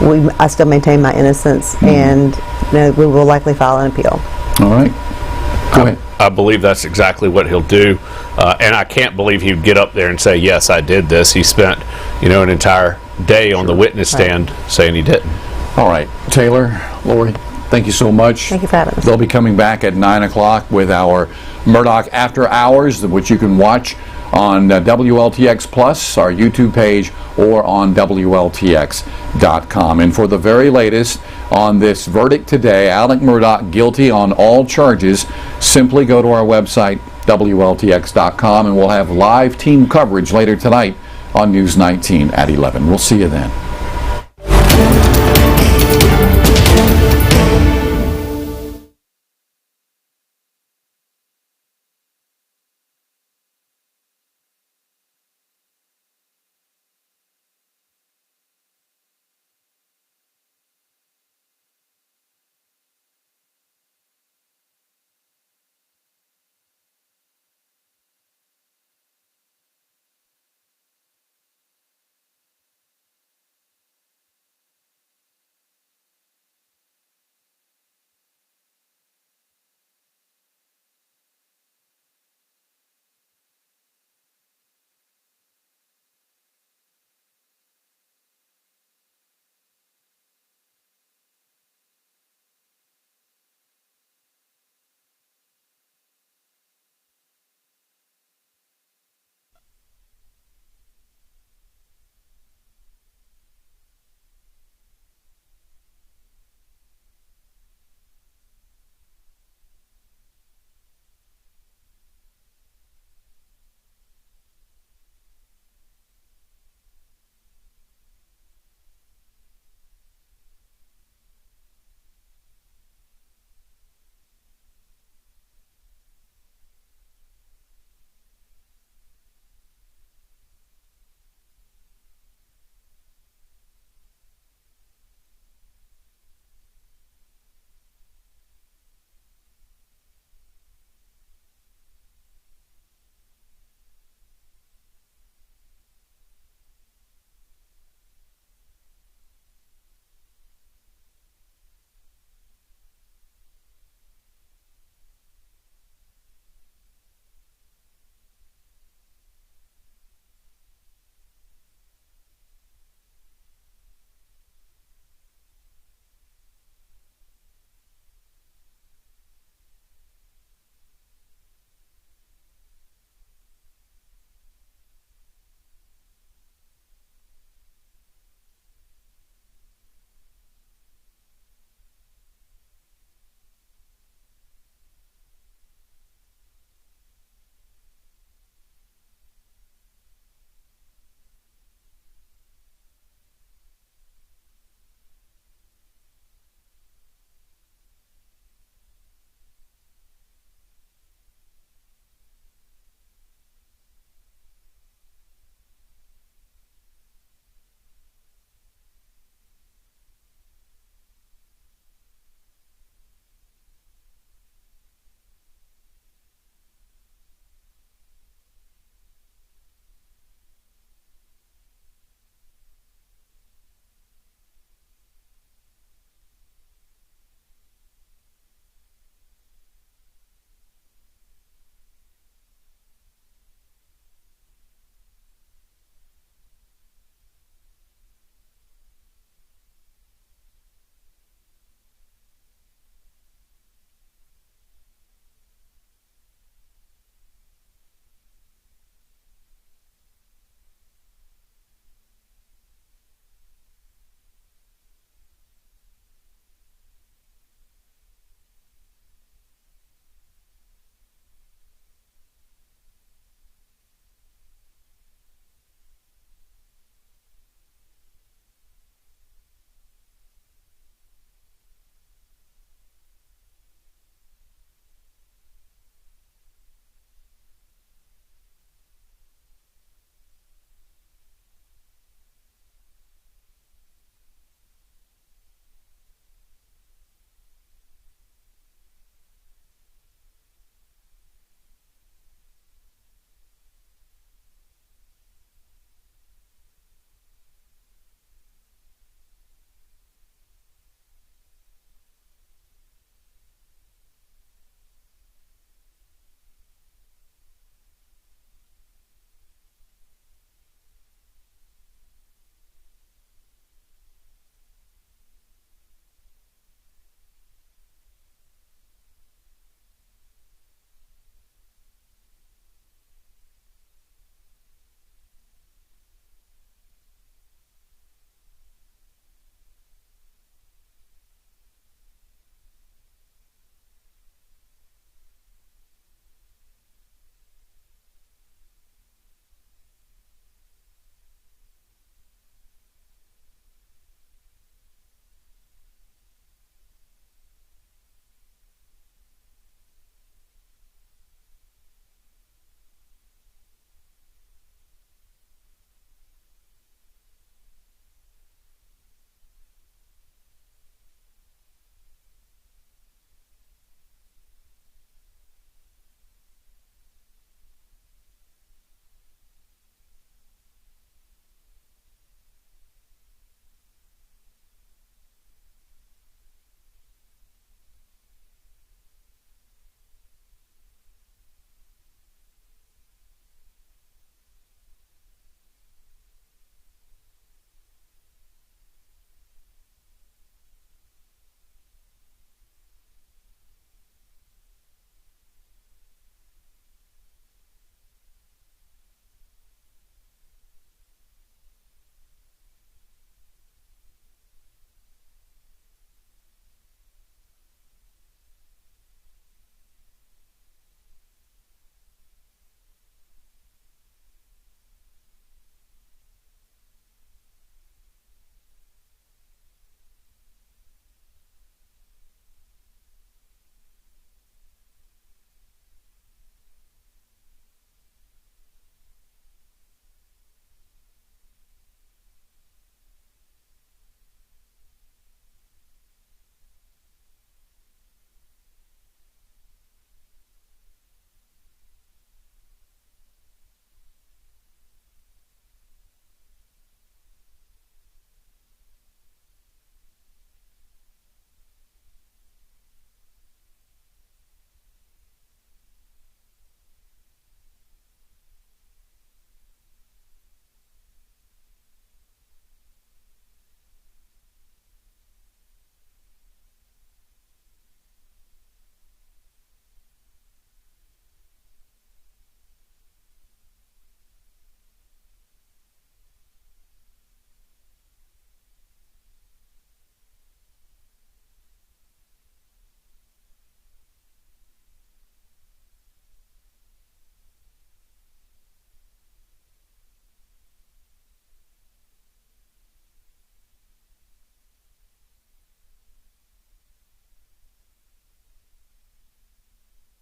I still maintain my innocence, and we will likely file an appeal. All right. Go ahead. I believe that's exactly what he'll do. And I can't believe he would get up there and say, yes, I did this. He spent, an entire day on the witness stand saying he didn't. All right. Taylor, Lori, thank you so much. Thank you for having us. They'll be coming back at 9 o'clock with our Murdaugh After Hours, which you can watch on WLTX Plus, our YouTube page, or on WLTX.com. And for the very latest on this verdict today, Alex Murdaugh guilty on all charges, simply go to our website, WLTX.com, and we'll have live team coverage later tonight on News 19 at 11. We'll see you then.